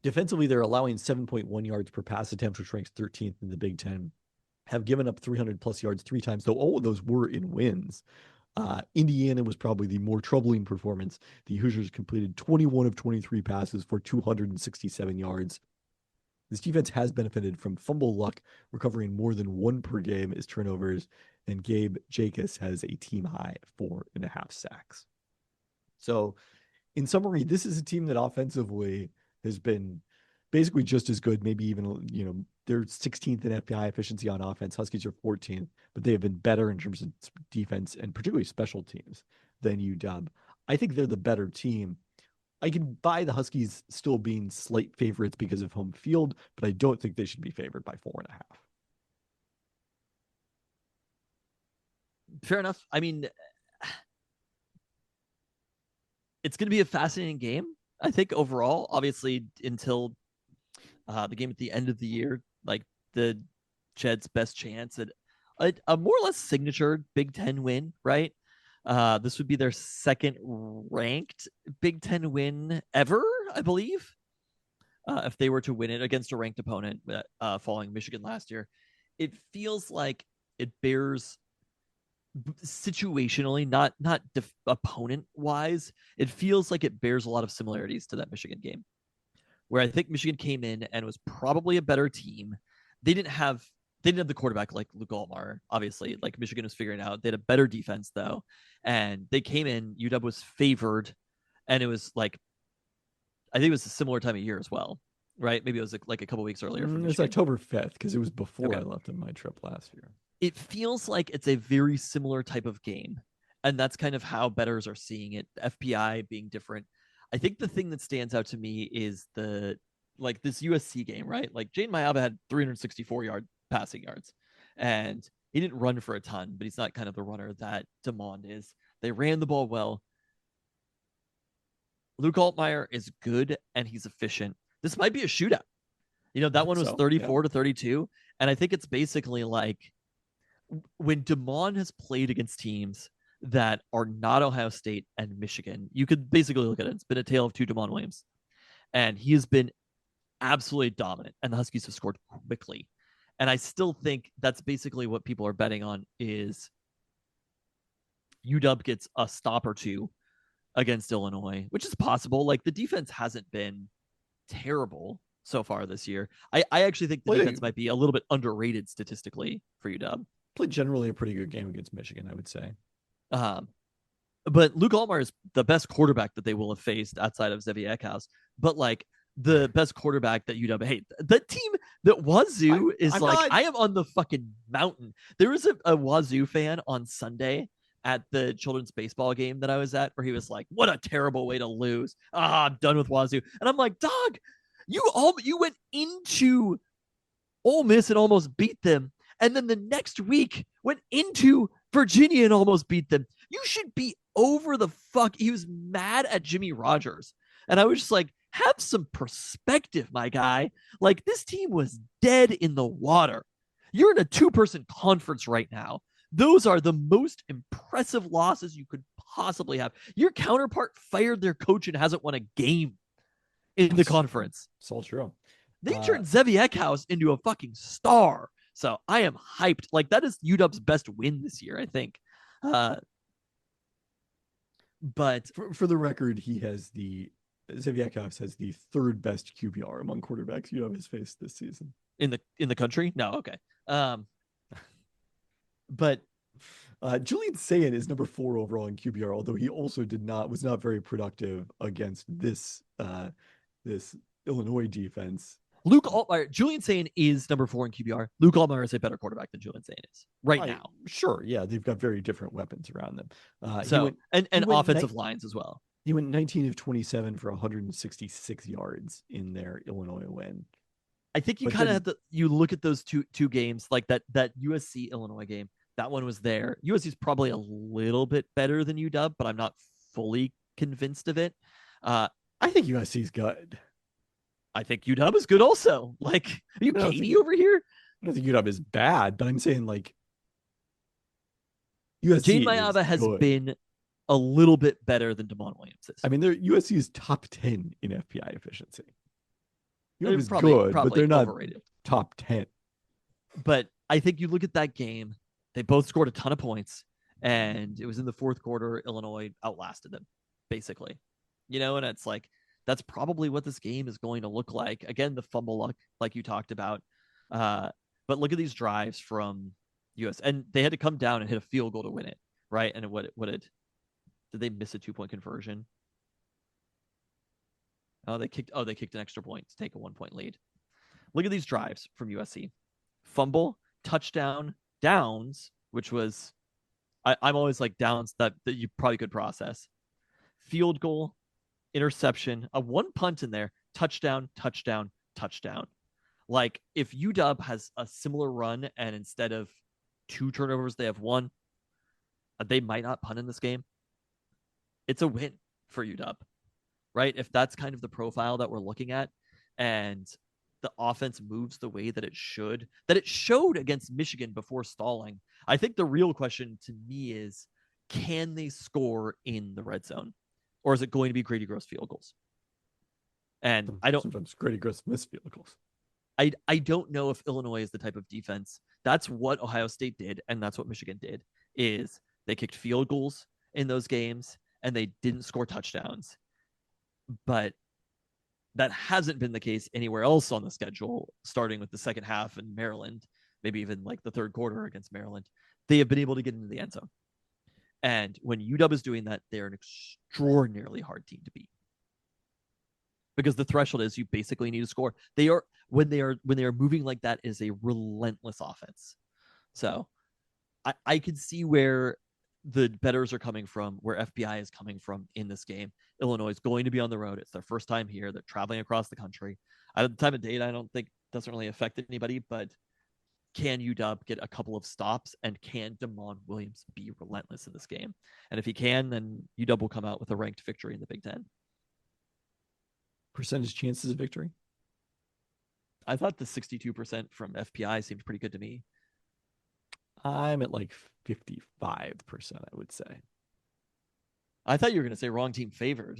S2: Defensively, they're allowing 7.1 yards per pass attempt, which ranks 13th in the Big Ten. Have given up 300-plus yards 3 times, though all of those were in wins. Indiana was probably the more troubling performance. The Hoosiers completed 21 of 23 passes for 267 yards. This defense has benefited from fumble luck, recovering more than 1 per game as turnovers, and Gabe Jacobs has a team-high 4.5 sacks. So, in summary, this is a team that offensively has been basically just as good, maybe even, they're 16th in FPI efficiency on offense. Huskies are 14th, but they have been better in terms of defense and particularly special teams than UW. I think they're the better team. I can buy the Huskies still being slight favorites because of home field, but I don't think they should be favored by 4.5.
S3: Fair enough. I mean, it's going to be a fascinating game, I think, overall, obviously, until the game at the end of the year, like the Jed's best chance at a more or less signature Big Ten win, right? This would be their second ranked Big Ten win ever, I believe. If they were to win it against a ranked opponent following Michigan last year, it feels like it bears situationally, not opponent wise, it feels like it bears a lot of similarities to that Michigan game, where I think Michigan came in and was probably a better team. They didn't have the quarterback like Luke Altmaier, obviously, like Michigan was figuring out. They had a better defense though, and they came in. UW was favored, and it was like, I think it was a similar time of year as well, right? Maybe it was like a couple weeks earlier.
S2: It's October 5th because it was before
S3: Okay.
S2: I left on my trip last year.
S3: It feels like it's a very similar type of game, and that's kind of how bettors are seeing it. The FPI being different. I think the thing that stands out to me is this USC game, right? Like Jane Mayaba had 364 passing yards, and he didn't run for a ton, but he's not kind of the runner that Damon is. They ran the ball well. Luke Altmaier is good and he's efficient. This might be a shootout. That one was 34-32, and I think it's basically like when Damon has played against teams that are not Ohio State and Michigan, you could basically look at it. It's been a tale of two Damon Williams, and he has been absolutely dominant, and the Huskies have scored quickly. And I still think that's basically what people are betting on is UW gets a stop or two against Illinois, which is possible. Like the defense hasn't been terrible so far this year. I actually think the defense might be a little bit underrated statistically for UW.
S2: Played generally a pretty good game against Michigan, I would say.
S3: But Luke Altmaier is the best quarterback that they will have faced outside of Zevi Eckhouse. But like the best quarterback that UW, hey, the team that Wazoo I am on the fucking mountain. There was a Wazoo fan on Sunday at the children's baseball game that I was at where he was like, what a terrible way to lose. I'm done with Wazoo. And I'm like, dog, you went into Ole Miss and almost beat them. And then the next week went into Virginia and almost beat them. You should be over the fuck. He was mad at Jimmy Rogers. And I was just like, have some perspective, my guy. Like this team was dead in the water. You're in a 2-person conference right now. Those are the most impressive losses you could possibly have. Your counterpart fired their coach and hasn't won a game in the conference.
S2: It's all true.
S3: They turned Zevi Eckhouse into a fucking star. So I am hyped. Like, that is UW's best win this year, I think. But
S2: for the record, Zevi Eckhouse has the third best QBR among quarterbacks UW has faced this season.
S3: In the country? No, okay. But
S2: Julian Sayin is number 4 overall in QBR, although he also was not very productive against this Illinois defense.
S3: Luke Altmaier, Julian Sayin is number 4 in QBR. Luke Altmaier is a better quarterback than Julian Sayin is right now.
S2: Sure, yeah, they've got very different weapons around them.
S3: And offensive lines as well.
S2: He went 19 of 27 for 166 yards in their Illinois win.
S3: I think you kind of have you look at those two games, like that USC Illinois game. That one was there. USC is probably a little bit better than UW, but I'm not fully convinced of it.
S2: I think USC is good.
S3: I think UW is good also. Like, are you Katie over here?
S2: I don't think UW is bad, but I'm saying like USC.
S3: Jane Mayava has been a little bit better than Damon Williams is.
S2: I mean, USC is top 10 in FPI efficiency. UW is
S3: probably
S2: good, but they're not
S3: overrated.
S2: Top 10.
S3: But I think you look at that game, they both scored a ton of points, and it was in the fourth quarter. Illinois outlasted them, basically. And it's like, that's probably what this game is going to look like. Again, the fumble luck, like you talked about. But look at these drives from US, and they had to come down and hit a field goal to win it, right? And did they miss a 2-point conversion? They kicked an extra point to take a 1-point lead. Look at these drives from USC. Fumble, touchdown, downs, which was I'm always like downs that you probably could process. Field goal, interception, a 1 punt in there, touchdown, touchdown, touchdown. Like, if UW has a similar run and instead of 2 turnovers, they have 1, they might not punt in this game. It's a win for UW, right? If that's kind of the profile that we're looking at, and the offense moves the way that it showed against Michigan before stalling. I think the real question to me is, can they score in the red zone? Or is it going to be Grady Gross field goals? And
S2: sometimes Grady Gross missed field goals.
S3: I don't know if Illinois is the type of defense. That's what Ohio State did, and that's what Michigan did, is they kicked field goals in those games, and they didn't score touchdowns. But that hasn't been the case anywhere else on the schedule, starting with the second half in Maryland, maybe even like the third quarter against Maryland. They have been able to get into the end zone. And when UW is doing that, they're an extraordinarily hard team to beat. Because the threshold is you basically need to score. When they are moving like that, is a relentless offense. So I could see where the bettors are coming from, where FPI is coming from in this game. Illinois is going to be on the road. It's their first time here. They're traveling across the country. At the time of date, I don't think doesn't really affect anybody, but can UW get a couple of stops, and can Damon Williams be relentless in this game? And if he can, then UW will come out with a ranked victory in the Big Ten.
S2: Percentage chances of victory?
S3: I thought the 62% from FPI seemed pretty good to me.
S2: I'm at like 55%, I would say.
S3: I thought you were going to say wrong team favored.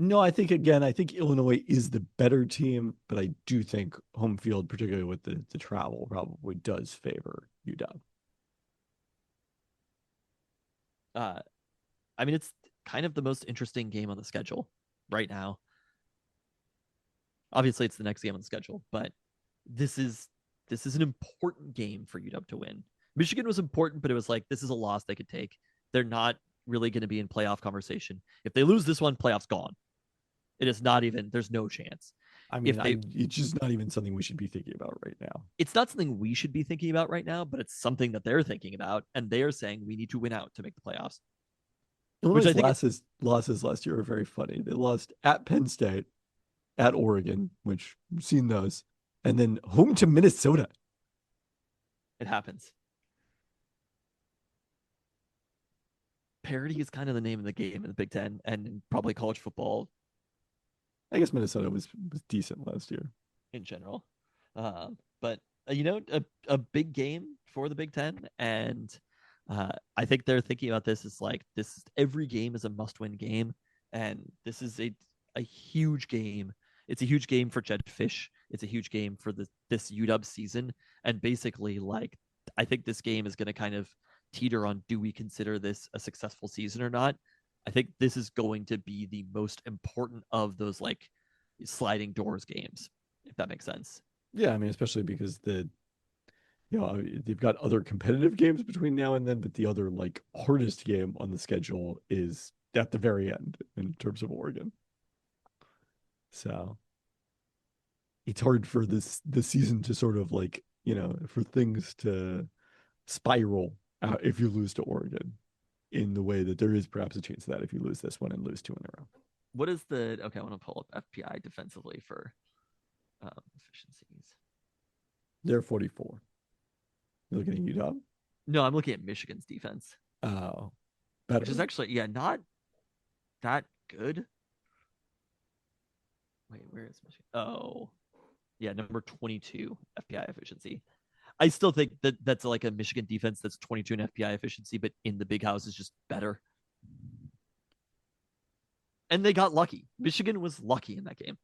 S2: No, I think Illinois is the better team, but I do think home field, particularly with the travel, probably does favor UW.
S3: I mean, it's kind of the most interesting game on the schedule right now. Obviously, it's the next game on the schedule, but this is an important game for UW to win. Michigan was important, but it was like, this is a loss they could take. They're not really going to be in playoff conversation. If they lose this one, playoff's gone. It is not even, there's no chance.
S2: I mean, it's just not even something we should be thinking about right now.
S3: It's not something we should be thinking about right now, but it's something that they're thinking about, and they are saying we need to win out to make the playoffs.
S2: Illinois' losses last year were very funny. They lost at Penn State, at Oregon, which we've seen those, and then home to Minnesota.
S3: It happens. Parity is kind of the name of the game in the Big Ten and in probably college football.
S2: I guess Minnesota was decent last year
S3: In general. But a big game for the Big Ten, and I think they're thinking about this as like every game is a must-win game, and this is a huge game. It's a huge game for Jed Fish. It's a huge game for this UW season, and basically, like, I think this game is going to kind of teeter on, do we consider this a successful season or not? I think this is going to be the most important of those like sliding doors games, if that makes sense.
S2: Yeah, I mean, especially because they've got other competitive games between now and then, but the other like hardest game on the schedule is at the very end in terms of Oregon. So it's hard for the season to sort of like, for things to spiral out if you lose to Oregon in the way that there is perhaps a chance of that if you lose this one and lose two in a row.
S3: What is the okay? I want to pull up FPI defensively for efficiencies.
S2: They're 44. You're looking at UW?
S3: No, I'm looking at Michigan's defense.
S2: Oh, better.
S3: Which is actually, not that good. Wait, where is Michigan? Oh, yeah, number 22 FPI efficiency. I still think that's like a Michigan defense that's 22 in FPI efficiency, but in the big house is just better. And they got lucky. Michigan was lucky in that game.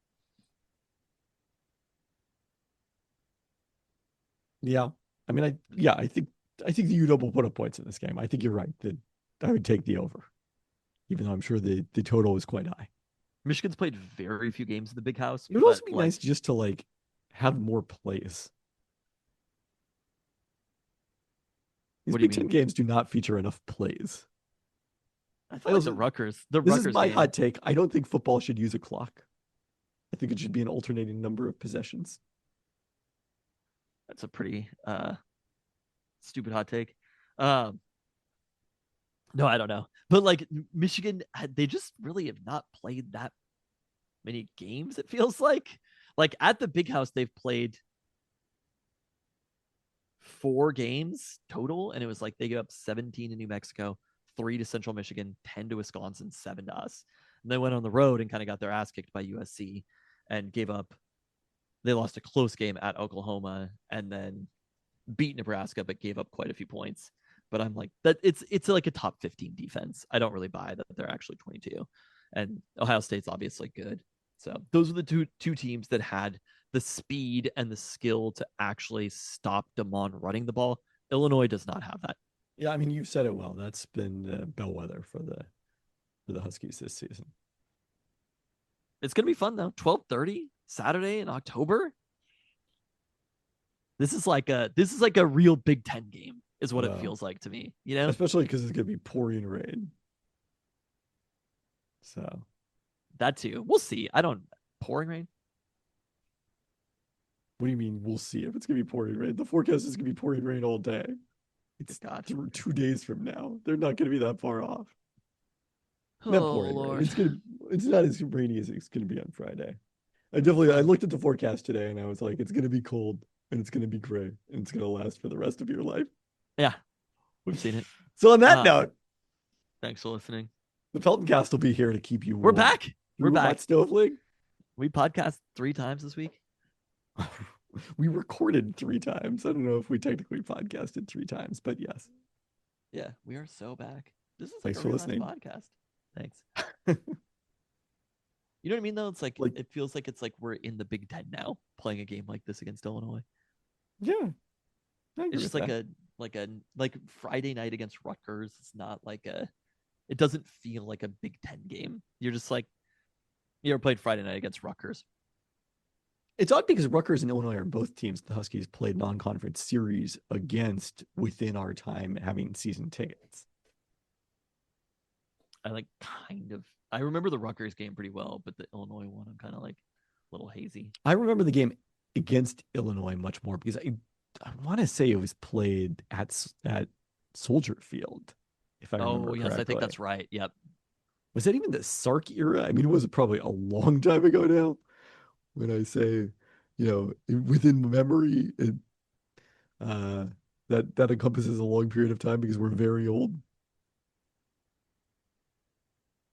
S2: Yeah. I mean, I think the UW will put up points in this game. I think you're right that I would take the over, even though I'm sure the total is quite high.
S3: Michigan's played very few games in the big house.
S2: It would also be nice just to like have more plays. These Big Ten games do not feature enough plays.
S3: I thought the Rutgers.
S2: This is my hot take. I don't think football should use a clock. I think it should be an alternating number of possessions.
S3: That's a pretty stupid hot take. No, I don't know. But like Michigan, they just really have not played that many games, it feels like. Like at the big house, they've played 4 games total, and it was like they gave up 17 to New Mexico, 3 to Central Michigan, 10 to Wisconsin, 7 to us. And they went on the road and kind of got their ass kicked by USC and gave up. They lost a close game at Oklahoma and then beat Nebraska, but gave up quite a few points. But I'm like, that it's like a top 15 defense. I don't really buy that they're actually 22. And Ohio State's obviously good. So those are the two teams that had the speed and the skill to actually stop DeMond running the ball. Illinois does not have that.
S2: Yeah, I mean, you've said it well. That's been the bellwether for the Huskies this season.
S3: It's gonna be fun though. 12:30 Saturday in October. This is like a real Big Ten game, is what it feels like to me. You know,
S2: especially because it's gonna be pouring rain. So
S3: that too. We'll see. Pouring rain.
S2: What do you mean we'll see if it's gonna be pouring rain? The forecast is gonna be pouring rain all day. It's 2 days from now. They're not gonna be that far off.
S3: Oh, Lord.
S2: It's not as rainy as it's gonna be on Friday. I looked at the forecast today and I was like, it's gonna be cold and it's gonna be gray and it's gonna last for the rest of your life.
S3: Yeah, we've seen it.
S2: So on that note,
S3: thanks for listening.
S2: The Peltoncast will be here to keep you warm.
S3: We're back. We're back.
S2: Stove League.
S3: We podcast 3 times this week.
S2: We recorded 3 times. I don't know if we technically podcasted 3 times, but yes.
S3: Yeah, we are so back. This is
S2: Thanks for listening.
S3: Podcast. Thanks. You know what I mean, though? It's like it feels like it's like we're in the Big Ten now, playing a game like this against Illinois.
S2: Yeah,
S3: it's just like a Friday night against Rutgers. It's not like it doesn't feel like a Big Ten game. You're just like, you ever played Friday night against Rutgers?
S2: It's odd because Rutgers and Illinois are both teams the Huskies played non-conference series against within our time having season tickets.
S3: I remember the Rutgers game pretty well, but the Illinois one, I'm kind of like a little hazy.
S2: I remember the game against Illinois much more because I want to say it was played at Soldier Field, if I remember correctly.
S3: Yes, I think that's right. Yep.
S2: Was that even the Sark era? I mean, it was probably a long time ago now. When I say, within memory, that encompasses a long period of time because we're very old.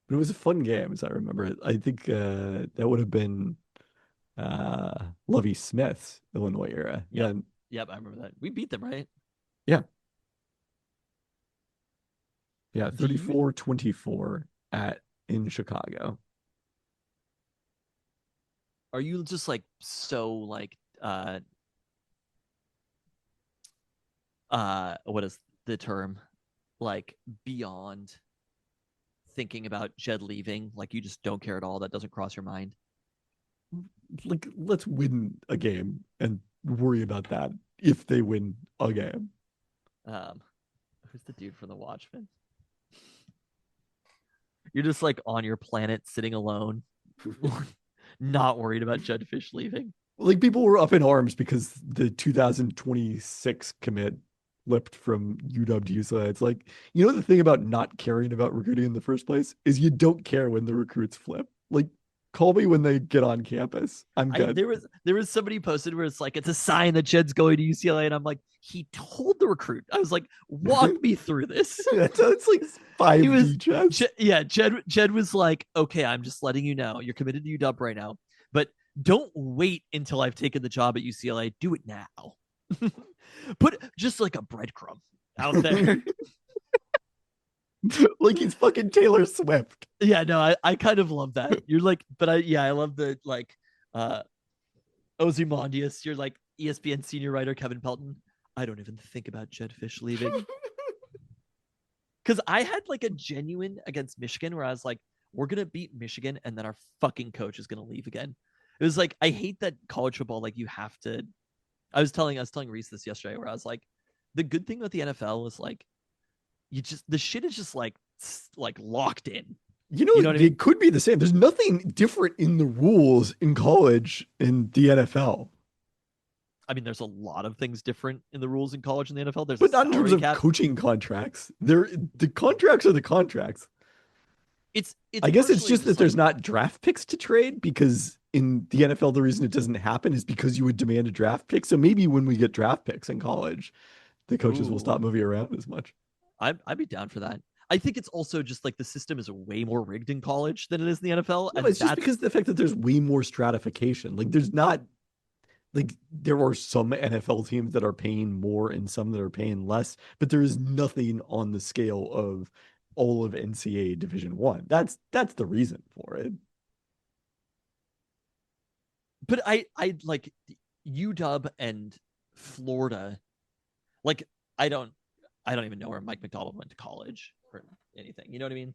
S2: But it was a fun game, as I remember it. I think that would have been Lovie Smith's Illinois era.
S3: Yep. Yep, I remember that. We beat them, right?
S2: Yeah,
S3: Do you
S2: 34-24 in Chicago.
S3: are you just like so like what is the term? Like beyond thinking about Jed leaving, like you just don't care at all. That doesn't cross your mind.
S2: Like, let's win a game and worry about that if they win a game.
S3: Um, who's the dude from The Watchmen? You're just like on your planet, sitting alone, not worried about Jed Fish leaving.
S2: Like, people were up in arms because the 2026 commit flipped from UW to UCLA. It's like, the thing about not caring about recruiting in the first place is you don't care when the recruits flip. Like, call me when they get on campus. I'm good.
S3: There was somebody posted where it's like it's a sign that Jed's going to UCLA, and I'm like, he told the recruit. I was like, walk me through this.
S2: It's like 5D chess.
S3: Jed was like, okay, I'm just letting you know you're committed to UW right now, but don't wait until I've taken the job at UCLA. Do it now. Put just like a breadcrumb out there.
S2: Like he's fucking Taylor Swift.
S3: Yeah, no, I kind of love that. You're like, but I love the like Ozymandias. You're like ESPN senior writer Kevin Pelton. I don't even think about Jed Fish leaving. Because I had like a genuine against Michigan where I was like, we're gonna beat Michigan and then our fucking coach is gonna leave again. It was like I hate that college football, like you have to. I was telling Reese this yesterday where I was like, the good thing with the NFL is like the shit is just like locked in.
S2: You know what I mean? It could be the same. There's nothing different in the rules in college and the NFL.
S3: I mean, there's a lot of things different in the rules in college and the NFL. There's
S2: but not in terms of coaching contracts. The contracts are the contracts.
S3: It's
S2: I guess it's just that there's not draft picks to trade, because in the NFL, the reason it doesn't happen is because you would demand a draft pick. So maybe when we get draft picks in college, the coaches will stop moving around as much.
S3: I'd be down for that. I think it's also just like the system is way more rigged in college than it is in the NFL.
S2: No, and it's just because of the fact that there's way more stratification. Like there's not, like there are some NFL teams that are paying more and some that are paying less, but there is nothing on the scale of all of NCAA Division I. That's the reason for it.
S3: But I like UW and Florida. Like I don't even know where Mike McDonald went to college or anything. You know what I mean?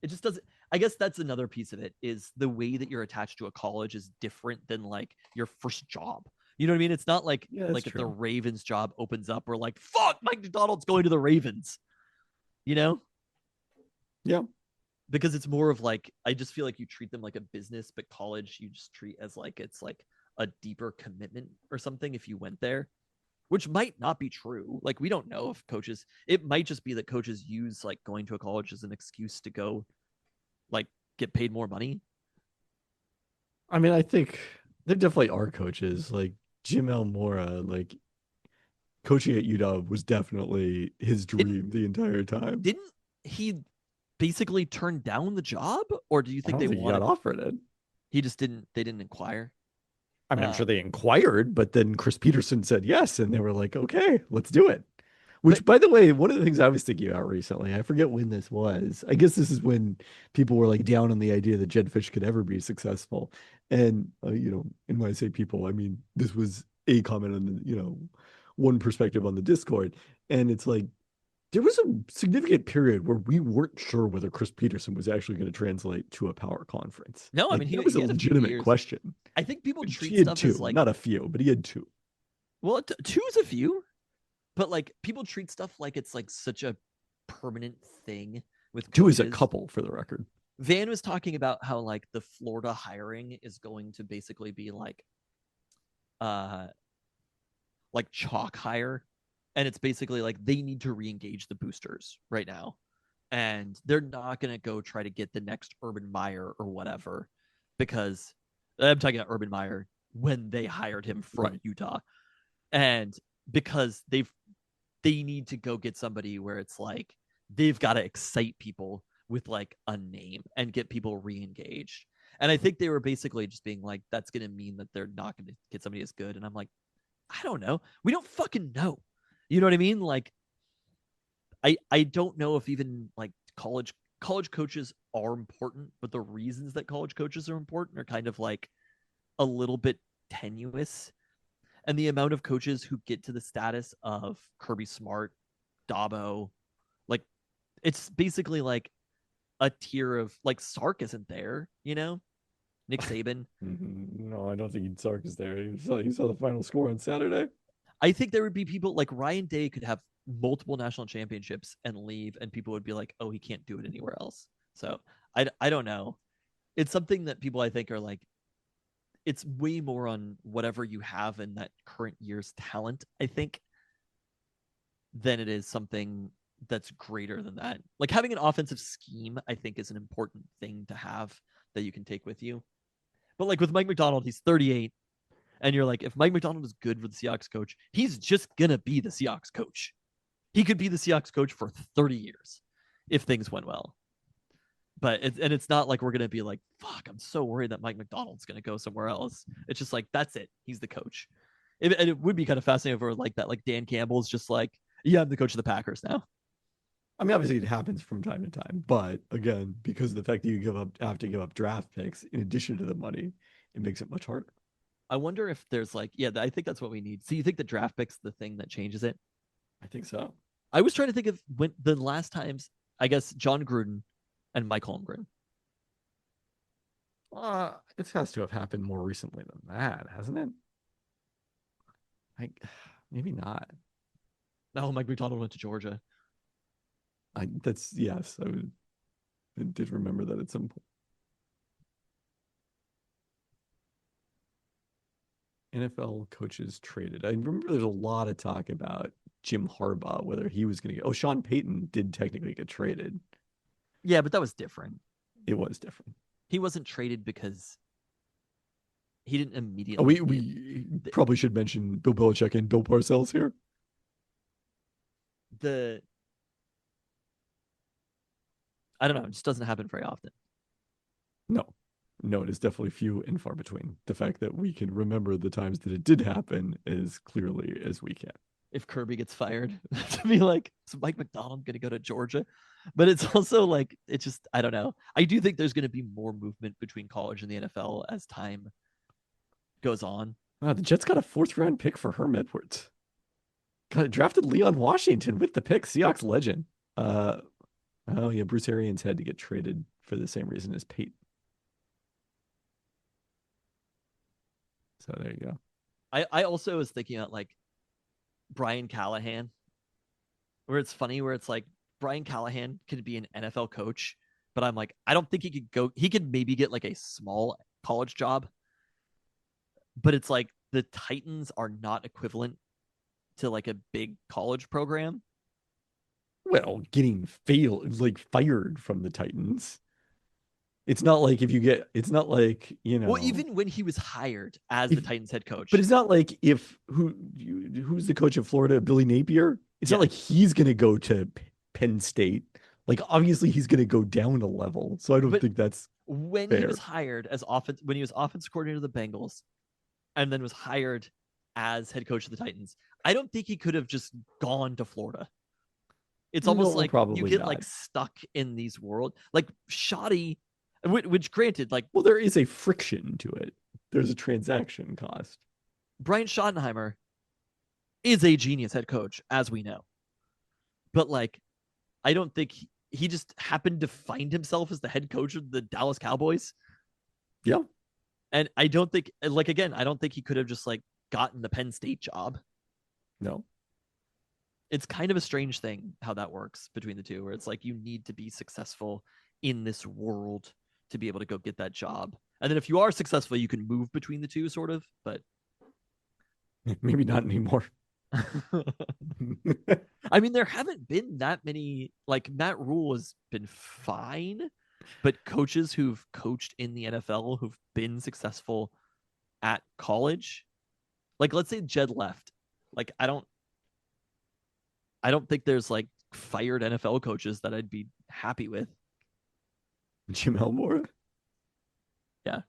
S3: It just doesn't. I guess that's another piece of it, is the way that you're attached to a college is different than like your first job. You know what I mean? It's not like if the Ravens job opens up, we're like, fuck, Mike McDonald's going to the Ravens. You know?
S2: Yeah.
S3: Because it's more of like, I just feel like you treat them like a business, but college you just treat as like it's like a deeper commitment or something if you went there, which might not be true. Like we don't know if coaches, it might just be that coaches use like going to a college as an excuse to go like get paid more money.
S2: I mean, I think there definitely are coaches like Jim Elmora, like coaching at UW was definitely his dream the entire time.
S3: Didn't he basically turn down the job, or do you think he
S2: got offered it?
S3: He just didn't. They didn't inquire.
S2: I mean, I'm sure they inquired, but then Chris Peterson said yes, and they were like, "Okay, let's do it." Which, by the way, one of the things I was thinking about recently, I forget when this was. I guess this is when people were like down on the idea that Jed Fish could ever be successful. And and when I say people, I mean this was a comment on the one perspective on the Discord, and it's like, there was a significant period where we weren't sure whether Chris Peterson was actually going to translate to a power conference.
S3: No, I mean,
S2: it was a legitimate question.
S3: I think people treat
S2: stuff as like, not a few, but he had two.
S3: Well, two is a few, but like people treat stuff like it's like such a permanent thing. With
S2: two is a couple, for the record.
S3: Van was talking about how like the Florida hiring is going to basically be like chalk hire. And it's basically like they need to re-engage the boosters right now. And they're not going to go try to get the next Urban Meyer or whatever, because I'm talking about Urban Meyer when they hired him from Utah. And because they need to go get somebody where it's like they've got to excite people with like a name and get people re-engaged. And I think they were basically just being like, that's going to mean that they're not going to get somebody as good. And I'm like, I don't know. We don't fucking know. You know what I mean? Like, I don't know if even like college coaches are important, but the reasons that college coaches are important are kind of like a little bit tenuous. And the amount of coaches who get to the status of Kirby Smart, Dabo, like it's basically like a tier of like Sark isn't there, you know? Nick Saban.
S2: No, I don't think Sark is there. You saw the final score on Saturday.
S3: I think there would be people like Ryan Day could have multiple national championships and leave, and people would be like, oh, he can't do it anywhere else. So I don't know. It's something that people I think are like, it's way more on whatever you have in that current year's talent, I think, than it is something that's greater than that. Like having an offensive scheme, I think, is an important thing to have that you can take with you. But like with Mike Macdonald, he's 38. And you're like, if Mike Macdonald is good for the Seahawks coach, he's just going to be the Seahawks coach. He could be the Seahawks coach for 30 years if things went well. But it's not like we're going to be like, fuck, I'm so worried that Mike Macdonald's going to go somewhere else. It's just like, that's it. He's the coach. And it would be kind of fascinating if it were like that. Like Dan Campbell's just like, yeah, I'm the coach of the Packers now.
S2: I mean, obviously it happens from time to time, but again, because of the fact that you have to give up draft picks in addition to the money, it makes it much harder.
S3: I wonder if there's like, yeah, I think that's what we need. So you think the draft pick's the thing that changes it?
S2: I think so.
S3: I was trying to think of when the last times, I guess, John Gruden and Mike Holmgren.
S2: It has to have happened more recently than that, hasn't it? Maybe not.
S3: No, Mike Macdonald went to Georgia.
S2: Yes. I did remember that at some point. NFL coaches traded. I remember there's a lot of talk about Jim Harbaugh, whether he was going to get. Oh, Sean Payton did technically get traded.
S3: Yeah, but that was different.
S2: It was different.
S3: He wasn't traded because he didn't immediately.
S2: Oh, we probably should mention Bill Belichick and Bill Parcells here.
S3: I don't know. It just doesn't happen very often.
S2: No, it is definitely few and far between. The fact that we can remember the times that it did happen as clearly as we can.
S3: If Kirby gets fired, to be like, is Mike Macdonald going to go to Georgia? But it's also like, it's just, I don't know. I do think there's going to be more movement between college and the NFL as time goes on.
S2: Wow, the Jets got a 4th-round pick for Herm Edwards. Drafted Leon Washington with the pick. Seahawks legend. Oh yeah, Bruce Arians had to get traded for the same reason as Peyton. So there you go.
S3: I also was thinking about like Brian Callahan, where it's funny, where it's like Brian Callahan could be an NFL coach, but I'm like, I don't think he could go. He could maybe get like a small college job, but it's like the Titans are not equivalent to like a big college program.
S2: Well, getting fired from the Titans. It's not like it's not like,
S3: Well, even when he was hired as the Titans head coach.
S2: But it's not like who's the coach of Florida, Billy Napier? It's not like he's going to go to Penn State. Like, obviously he's going to go down a level. So I don't think that's
S3: when
S2: fair.
S3: He was hired when he was offensive coordinator of the Bengals and then was hired as head coach of the Titans, I don't think he could have just gone to Florida. It's almost like you get like stuck in these world, like shoddy. Which granted, like,
S2: well, there is a friction to it. There's a transaction cost.
S3: Brian Schottenheimer is a genius head coach, as we know. But like, I don't think he just happened to find himself as the head coach of the Dallas Cowboys.
S2: Yeah.
S3: And I don't think, like, again, I don't think he could have just like gotten the Penn State job.
S2: No.
S3: It's kind of a strange thing how that works between the two, where it's like you need to be successful in this world to be able to go get that job. And then if you are successful, you can move between the two, sort of, but
S2: maybe not anymore.
S3: I mean, there haven't been that many, like Matt Rule has been fine, but coaches who've coached in the NFL who've been successful at college, like let's say Jed left. Like I don't think there's like fired NFL coaches that I'd be happy with.
S2: Jim Elmore?
S3: Yeah.